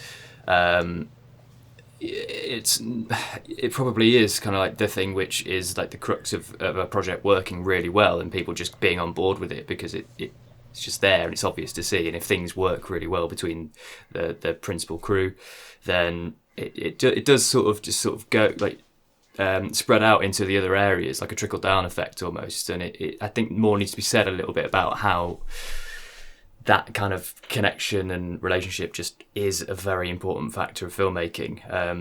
probably is kind of like the thing which is like the crux of a project working really well and people just being on board with it, because it's just there and it's obvious to see, and if things work really well between the principal crew, then it does sort of go like spread out into the other areas like a trickle down effect almost, and I think more needs to be said a little bit about how that kind of connection and relationship just is a very important factor of filmmaking,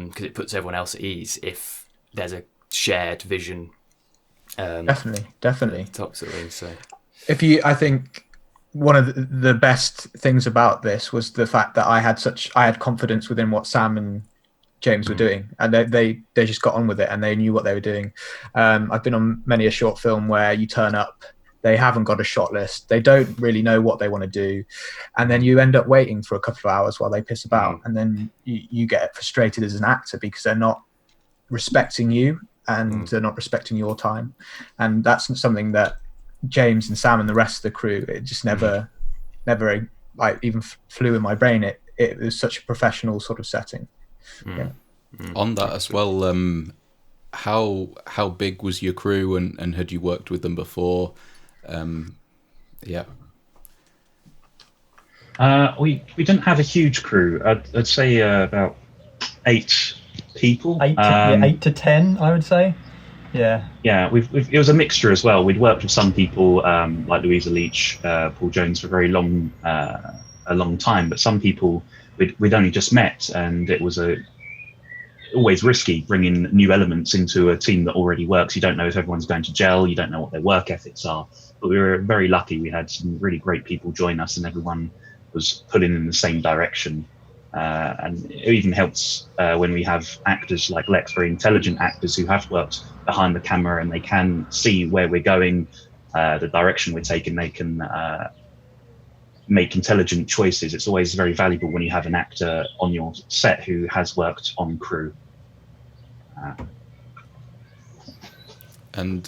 because it puts everyone else at ease if there's a shared vision. Definitely. Top sort of thing. So I think one of the best things about this was the fact that I had confidence within what Sam and James were doing, and they just got on with it and they knew what they were doing. I've been on many a short film where you turn up, they haven't got a shot list, they don't really know what they want to do, and then you end up waiting for a couple of hours while they piss about, and then you get frustrated as an actor because they're not respecting you and they're not respecting your time. And that's something that James and Sam and the rest of the crew, it just never like even flew in my brain. It was such a professional sort of setting. On that as well, how big was your crew, and had you worked with them before? We didn't have a huge crew. I'd say about 8 people. 8 to 10, I would say. Yeah. It was a mixture as well. We'd worked with some people like Louisa Leach, Paul Jones for a long time, but some people we'd only just met, and it was always risky bringing new elements into a team that already works. You don't know if everyone's going to gel, you don't know what their work ethics are, but we were very lucky. We had some really great people join us and everyone was pulling in the same direction, and it even helps when we have actors like Lex, very intelligent actors who have worked behind the camera and they can see where we're going, the direction we're taking. They can make intelligent choices. It's always very valuable when you have an actor on your set who has worked on crew. And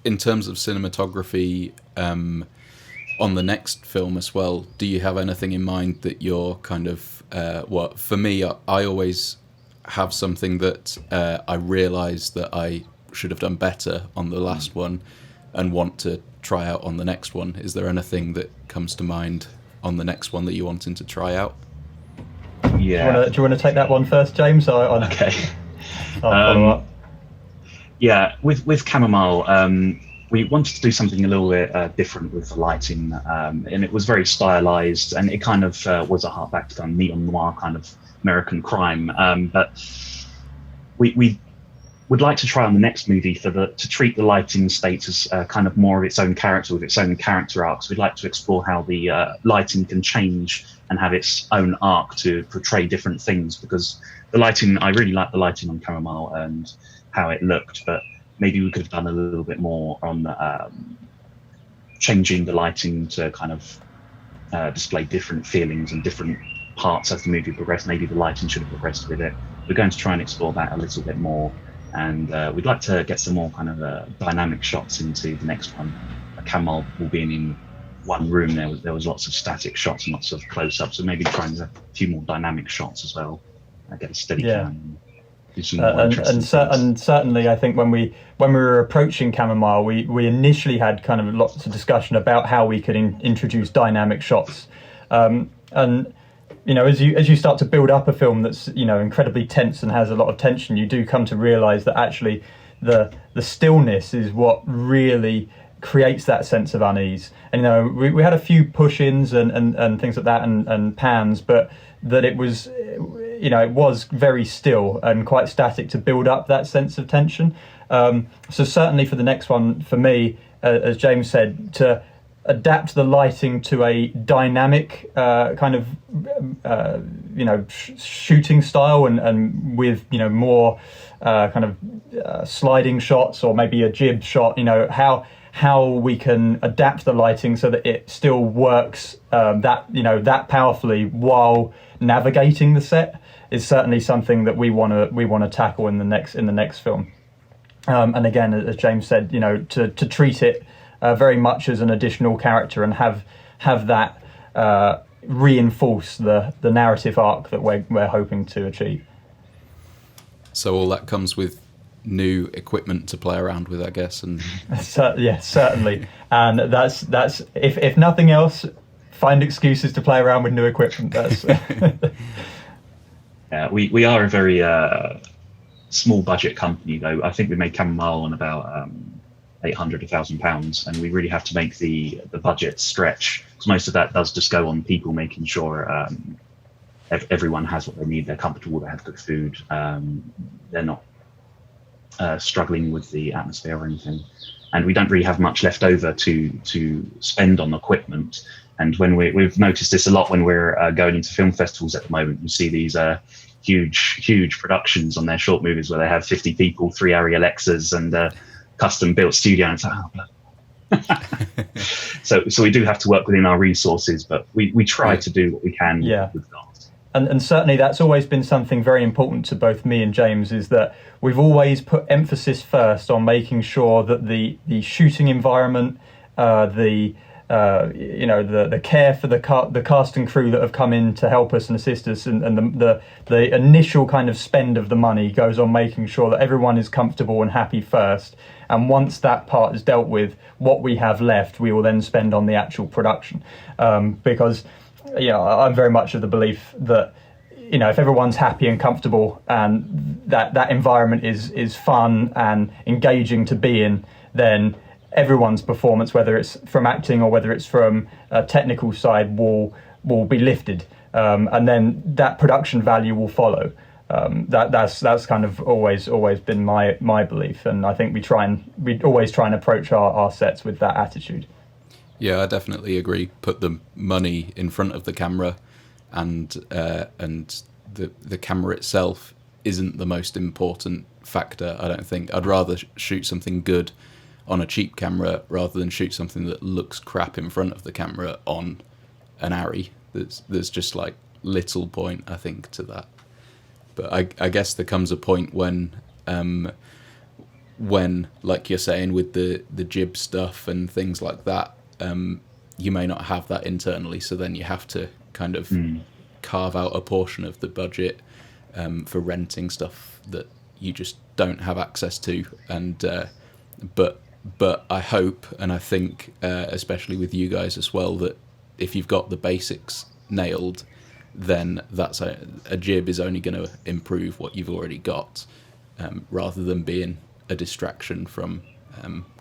in terms of cinematography, on the next film as well, do you have anything in mind that you're kind of for me, I always have something that I realise that I should have done better on the last one and want to try out on the next one. Is there anything that comes to mind on the next one that you're wanting to try out? Yeah. Do you want to take that one first, James? Okay. I'll follow up. Yeah, with Camomile, we wanted to do something a little bit different with the lighting, and it was very stylized, and it kind of was a hark to kind of neon noir kind of American crime. But we would like to try on the next movie to treat the lighting state as kind of more of its own character, with its own character arcs. We'd like to explore how the lighting can change and have its own arc to portray different things, because the lighting, I really like the lighting on Camomile and how it looked, but maybe we could have done a little bit more on changing the lighting to kind of display different feelings and different parts as the movie progressed. Maybe the lighting should have progressed with it. We're going to try and explore that a little bit more, and we'd like to get some more kind of dynamic shots into the next one. Camomile will be in one room. There was lots of static shots and lots of close-ups, so maybe try and have a few more dynamic shots as well. Get a steady cam. And certainly, I think when we were approaching Camomile, we initially had kind of lots of discussion about how we could introduce dynamic shots, and as you start to build up a film that's incredibly tense and has a lot of tension, you do come to realise that actually the stillness is what really creates that sense of unease. And we had a few push-ins and things like that and pans, but that it was it was very still and quite static to build up that sense of tension. So certainly for the next one, for me, as James said, to adapt the lighting to a dynamic kind of shooting style and with more kind of sliding shots or maybe a jib shot, how we can adapt the lighting so that it still works that powerfully while navigating the set is certainly something that we want to tackle in the next film. And again, as James said, to treat it very much as an additional character and have that reinforce the narrative arc that we're hoping to achieve. So all that comes with new equipment to play around with, I guess, and certainly. And that's if nothing else, find excuses to play around with new equipment. That's yeah, we are a very small budget company, though. I think we made Camomile on about £800,000, and we really have to make the budget stretch, because most of that does just go on people making sure everyone has what they need, they're comfortable, they have good food, they're not struggling with the atmosphere or anything. And we don't really have much left over to spend on equipment. And when we've noticed this a lot when we're going into film festivals at the moment, you see these huge productions on their short movies where they have 50 people, 3 Arri Alexas, and custom built studio. And it's like, so we do have to work within our resources, but we try to do what we can with that. And certainly that's always been something very important to both me and James, is that we've always put emphasis first on making sure that the shooting environment, the care for the cast and crew that have come in to help us and assist us, and the initial kind of spend of the money goes on making sure that everyone is comfortable and happy first. And once that part is dealt with, what we have left, we will then spend on the actual production. Because I'm very much of the belief that if everyone's happy and comfortable and that environment is fun and engaging to be in, then everyone's performance, whether it's from acting or whether it's from a technical side, will be lifted, and then that production value will follow. That's kind of always been my belief, and I think we always try and approach our sets with that attitude. Yeah, I definitely agree. Put the money in front of the camera, and the camera itself isn't the most important factor, I don't think. I'd rather shoot something good on a cheap camera rather than shoot something that looks crap in front of the camera on an Arri. There's just like little point, I think, to that. But I guess there comes a point when like you're saying with the jib stuff and things like that, you may not have that internally, so then you have to kind of carve out a portion of the budget for renting stuff that you just don't have access to. And but I hope, and I think especially with you guys as well, that if you've got the basics nailed, then that's a jib is only going to improve what you've already got, rather than being a distraction from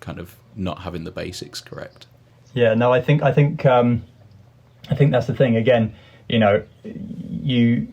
kind of not having the basics correct. Yeah, no, I think that's the thing. Again, you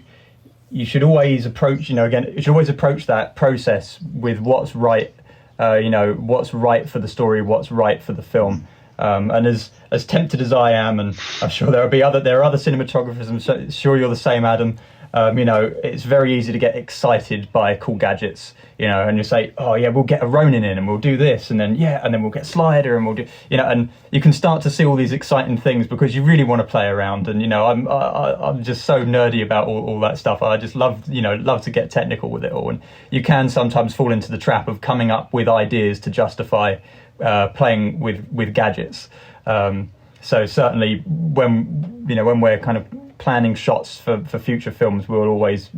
should always approach, you should always approach that process with what's right, what's right for the story, what's right for the film. And as tempted as I am, and I'm sure there are other cinematographers, I'm sure you're the same, Adam. It's very easy to get excited by cool gadgets, and you say, oh yeah, we'll get a Ronin in and we'll do this, and then we'll get Slider and we'll do, and you can start to see all these exciting things because you really want to play around. And I'm just so nerdy about all that stuff. I just love to get technical with it all, and you can sometimes fall into the trap of coming up with ideas to justify playing with gadgets. So certainly when we're kind of planning shots for future films, we'll always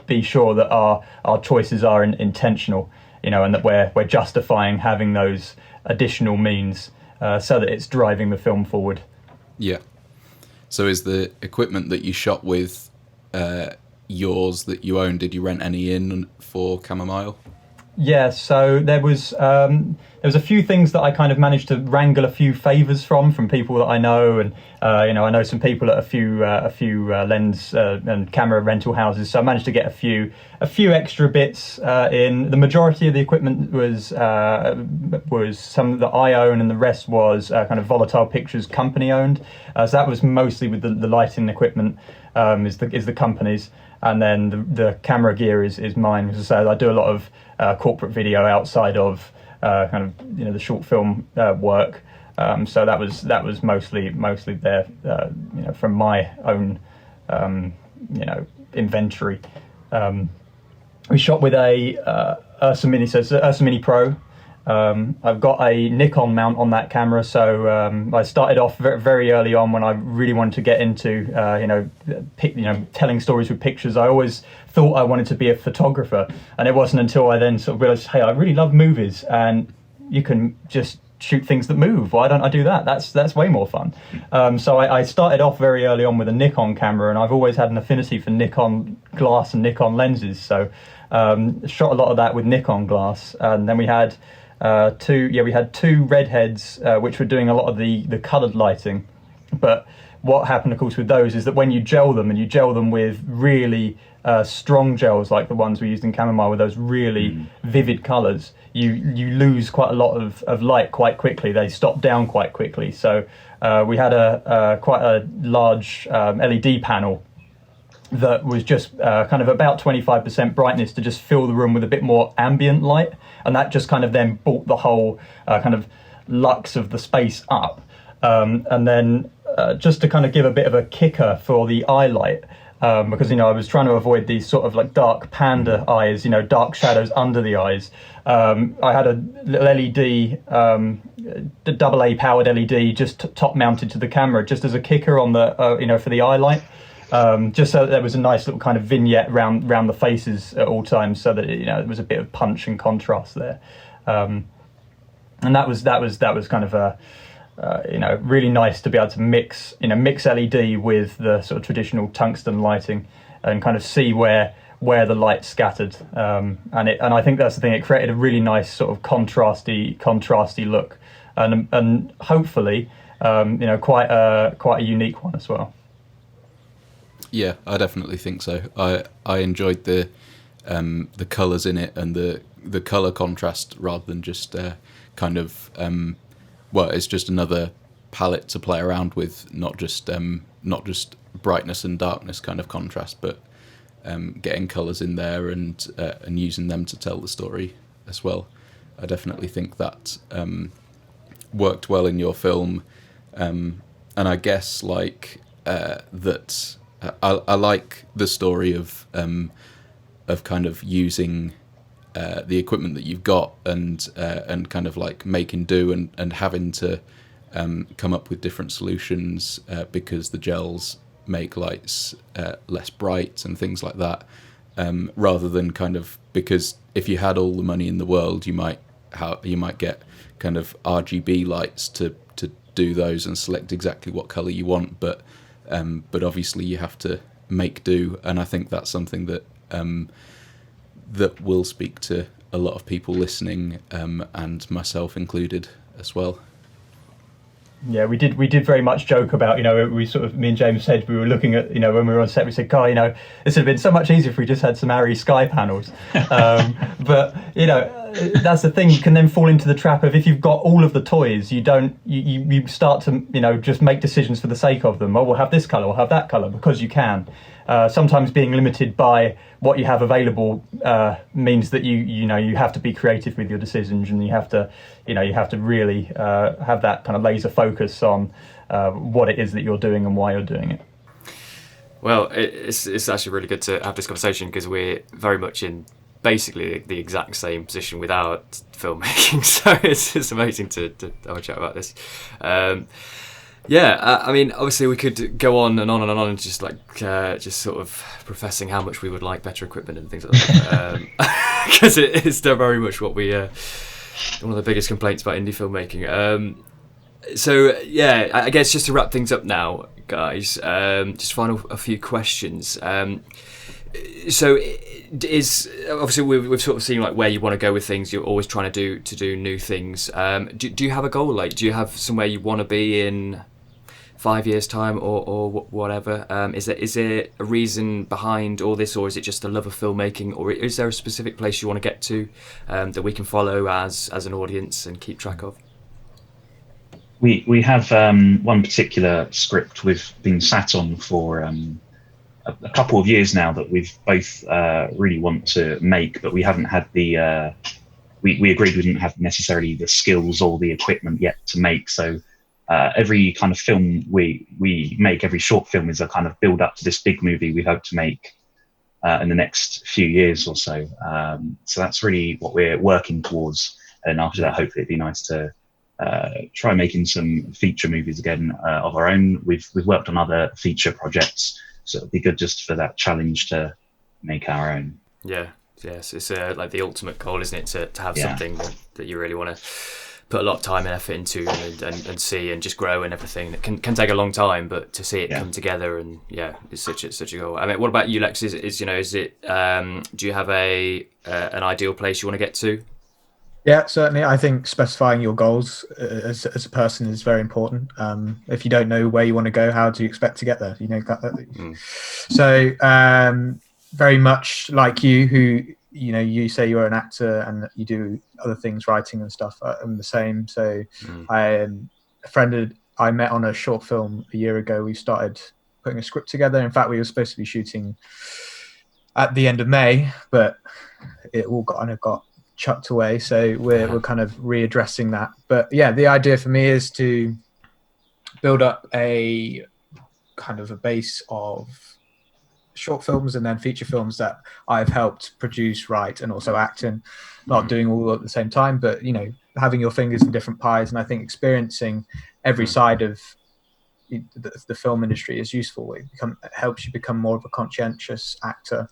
be sure that our choices are intentional, and that we're justifying having those additional means so that it's driving the film forward. Yeah. So is the equipment that you shot with yours that you own? Did you rent any in for Camomile? Yeah, so there was a few things that I kind of managed to wrangle a few favors from people that I know, and I know some people at a few lens and camera rental houses. So I managed to get a few extra bits in. The majority of the equipment was some that I own, and the rest was kind of Volatile Pictures company owned. So that was mostly with the lighting equipment is the company's. And then the camera gear is mine. So I do a lot of corporate video outside of kind of the short film work. So that was mostly there from my own inventory. We shot with a Ursa Mini, so it's an Ursa Mini Pro. I've got a Nikon mount on that camera, so I started off very, very early on when I really wanted to get into telling stories with pictures. I always thought I wanted to be a photographer, and it wasn't until I then sort of realized, hey, I really love movies, and you can just shoot things that move. Why don't I do that? That's way more fun. So I started off very early on with a Nikon camera, and I've always had an affinity for Nikon glass and Nikon lenses, so shot a lot of that with Nikon glass. And then we had two redheads which were doing a lot of the coloured lighting. But what happened, of course, with those is that when you gel them with really strong gels like the ones we used in Camomile with those really vivid colours, you lose quite a lot of light quite quickly. They stop down quite quickly. So we had quite a large LED panel that was just kind of about 25% brightness to just fill the room with a bit more ambient light, and that just kind of then brought the whole kind of lux of the space up. And then just to kind of give a bit of a kicker for the eye light, because I was trying to avoid these sort of like dark panda eyes, dark shadows under the eyes. I had a little LED, the AA powered LED, just top mounted to the camera, just as a kicker on the for the eye light. Just so that there was a nice little kind of vignette round the faces at all times, so that there was a bit of punch and contrast there, and that was kind of a really nice to be able to mix LED with the sort of traditional tungsten lighting and kind of see where the light scattered, and I think that's the thing. It created a really nice sort of contrasty look, and hopefully quite a unique one as well. Yeah, I definitely think so. I enjoyed the colours in it and the colour contrast rather than just kind of it's just another palette to play around with, not just brightness and darkness kind of contrast, but getting colours in there and using them to tell the story as well. I definitely think that worked well in your film, and I guess that. I like the story of kind of using the equipment that you've got and kind of like making do and having to come up with different solutions because the gels make lights less bright and things like that, rather than kind of, because if you had all the money in the world, you might get kind of RGB lights to do those and select exactly what color you want, but obviously you have to make do, and I think that's something that that will speak to a lot of people listening, and myself included as well. Yeah, we did very much joke about, we sort of, me and James said, we were looking at, when we were on set, we said, God, this would have been so much easier if we just had some ARRI sky panels. But, that's the thing, you can then fall into the trap of, if you've got all of the toys, you start to, just make decisions for the sake of them. Oh, we'll have this colour, we'll have that colour, because you can. Sometimes being limited by what you have available means that you have to be creative with your decisions, and you have to really have that kind of laser focus on what it is that you're doing and why you're doing it. Well, it's actually really good to have this conversation, because we're very much in basically the exact same position without filmmaking, so it's amazing to have a chat about this. I mean, obviously we could go on and on and on, and just sort of professing how much we would like better equipment and things like that, because it is still very much what we one of the biggest complaints about indie filmmaking. I guess just to wrap things up now, guys, just a few questions. So is obviously we've sort of seen like where you want to go with things. You're always trying to do new things. Do you have a goal? Like, do you have somewhere you want to be in 5 years time or whatever? Is there a reason behind all this, or is it just a love of filmmaking, or is there a specific place you want to get to that we can follow as an audience and keep track of? We have one particular script we've been sat on for a couple of years now that we've both really want to make, but we haven't had the we agreed we didn't have necessarily the skills or the equipment yet to make. So every kind of film we make, every short film is a kind of build up to this big movie we hope to make in the next few years or so. So that's really what we're working towards. And after that, hopefully it'd be nice to try making some feature movies again of our own. We've worked on other feature projects, so it'd be good just for that challenge to make our own. Yes, it's like the ultimate goal, isn't it, to have something that you really want to put a lot of time and effort into and see and just grow and everything. It can take a long time, but to see it come together and it's such a goal. I mean, what about you, Lex? Is it do you have an ideal place you want to get to? Yeah, certainly. I think specifying your goals as a person is very important. If you don't know where you want to go, how do you expect to get there? So very much like you, who you say you're an actor and you do other things, writing and stuff. I'm the same. So a friend I met on a short film a year ago. We started putting a script together. In fact, we were supposed to be shooting at the end of May, but it all got chucked away, so we're kind of readdressing that. But the idea for me is to build up a kind of a base of short films and then feature films that I've helped produce, write, and also act in. Not doing all at the same time, but having your fingers in different pies. And I think experiencing every side of the film industry is useful. It helps you become more of a conscientious actor.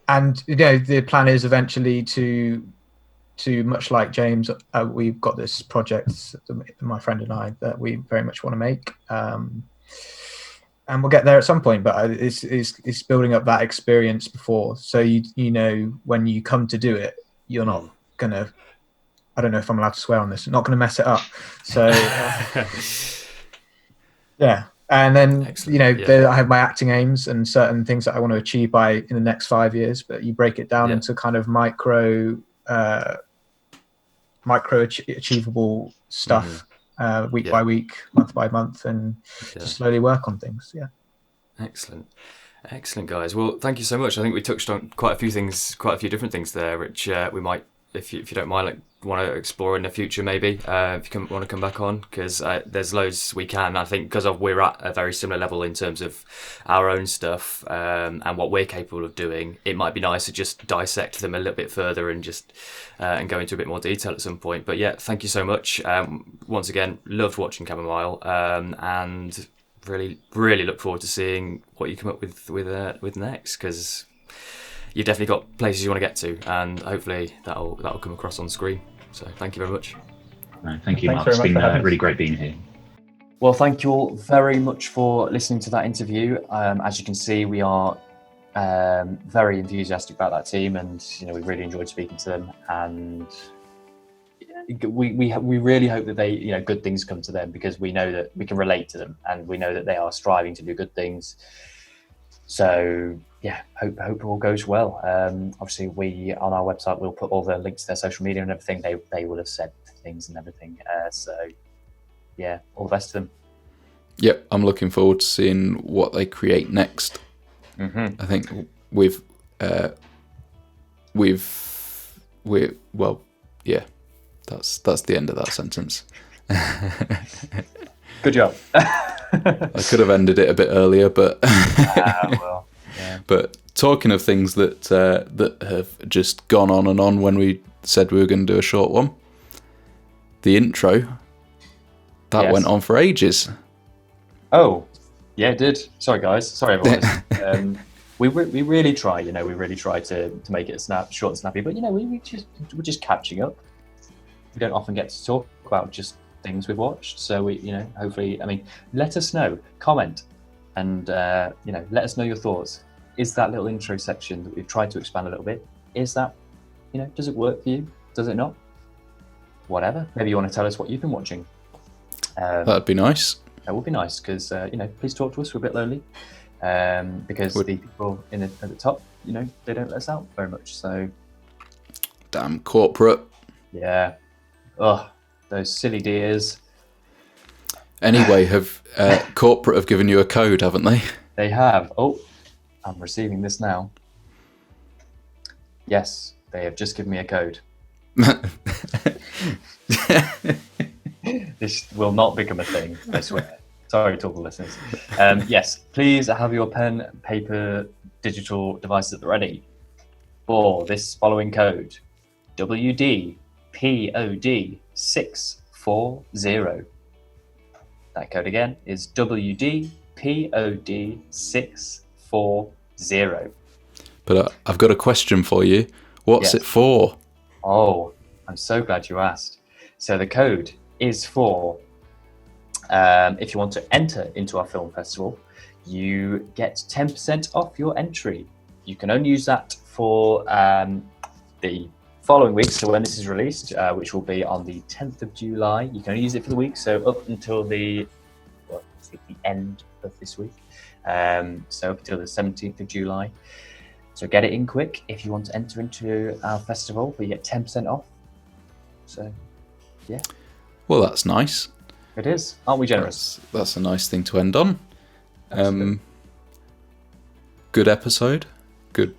And the plan is eventually to much like James, we've got this project, my friend and I, that we very much want to make, and we'll get there at some point. But it's building up that experience before, so when you come to do it, you're not gonna. I don't know if I'm allowed to swear on this. Not gonna mess it up. So And then, I have my acting aims and certain things that I want to achieve in the next 5 years, but you break it down into kind of micro achievable stuff, week by week, month by month, and just slowly work on things. Excellent, guys. Well, thank you so much. I think we touched on quite a few different things there, which we might, if you don't mind, want to explore in the future, maybe if you want to come back on, because there's loads we can. I think because we're at a very similar level in terms of our own stuff and what we're capable of doing, it might be nice to just dissect them a little bit further and just and go into a bit more detail at some point. But thank you so much. Once again, loved watching Camomile, and really look forward to seeing what you come up with next, because you've definitely got places you want to get to, and hopefully that'll come across on screen. So thank you very much. No, thank you, Mark. It's been really great being here. Well, thank you all very much for listening to that interview. As you can see, we are very enthusiastic about that team, and we really enjoyed speaking to them, and we really hope that they good things come to them, because we know that we can relate to them, and we know that they are striving to do good things. So hope it all goes well. Obviously, we on our website we'll put all the links to their social media and everything. They will have said things and everything. All the best to them. Yep, I'm looking forward to seeing what they create next. I think that's the end of that sentence. Good job. I could have ended it a bit earlier, but But talking of things that have just gone on and on when we said we were going to do a short one, the intro that went on for ages. Oh, yeah, it did. Sorry, guys. Sorry, everyone. We really try. We really try to make it short and snappy. But we're just catching up. We don't often get to talk about just things we've watched. So we, hopefully, let us know. Comment. and let us know your thoughts. Is that little intro section that we've tried to expand a little bit, is that, does it work for you? Does it not? Whatever. Maybe you want to tell us what you've been watching. That'd be nice. That would be nice, because please talk to us. We're a bit lonely, because the people at the top, they don't let us out very much. So, damn corporate. Yeah. Oh, those silly dears. Anyway, have corporate have given you a code, haven't they? They have. Oh, I'm receiving this now. Yes, they have just given me a code. This will not become a thing, I swear. Sorry to all the listeners. Yes, please have your pen, paper, digital devices at the ready for this following code. WDPOD640. That code again is WDPOD640. But I've got a question for you. What's it for? Oh, I'm so glad you asked. So the code is for, if you want to enter into our film festival, you get 10% off your entry. You can only use that for the following week, so when this is released, which will be on the 10th of July. You can only use it for the week, so up until the end of this week. So up until the 17th of July. So get it in quick if you want to enter into our festival, but you get 10% off. So, yeah. Well, that's nice. It is. Aren't we generous? That's a nice thing to end on. Good episode. Good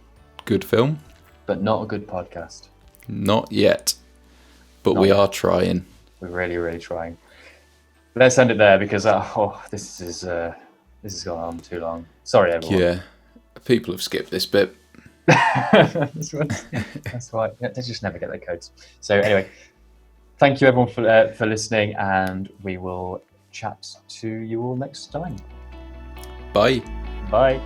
film. But not a good podcast. Not yet. But we are trying. We're really, really trying. Let's end it there, because this is going on too long. Sorry, everyone. Yeah. People have skipped this bit. That's right. They just never get their codes. So anyway, thank you everyone for listening, and we will chat to you all next time. Bye. Bye.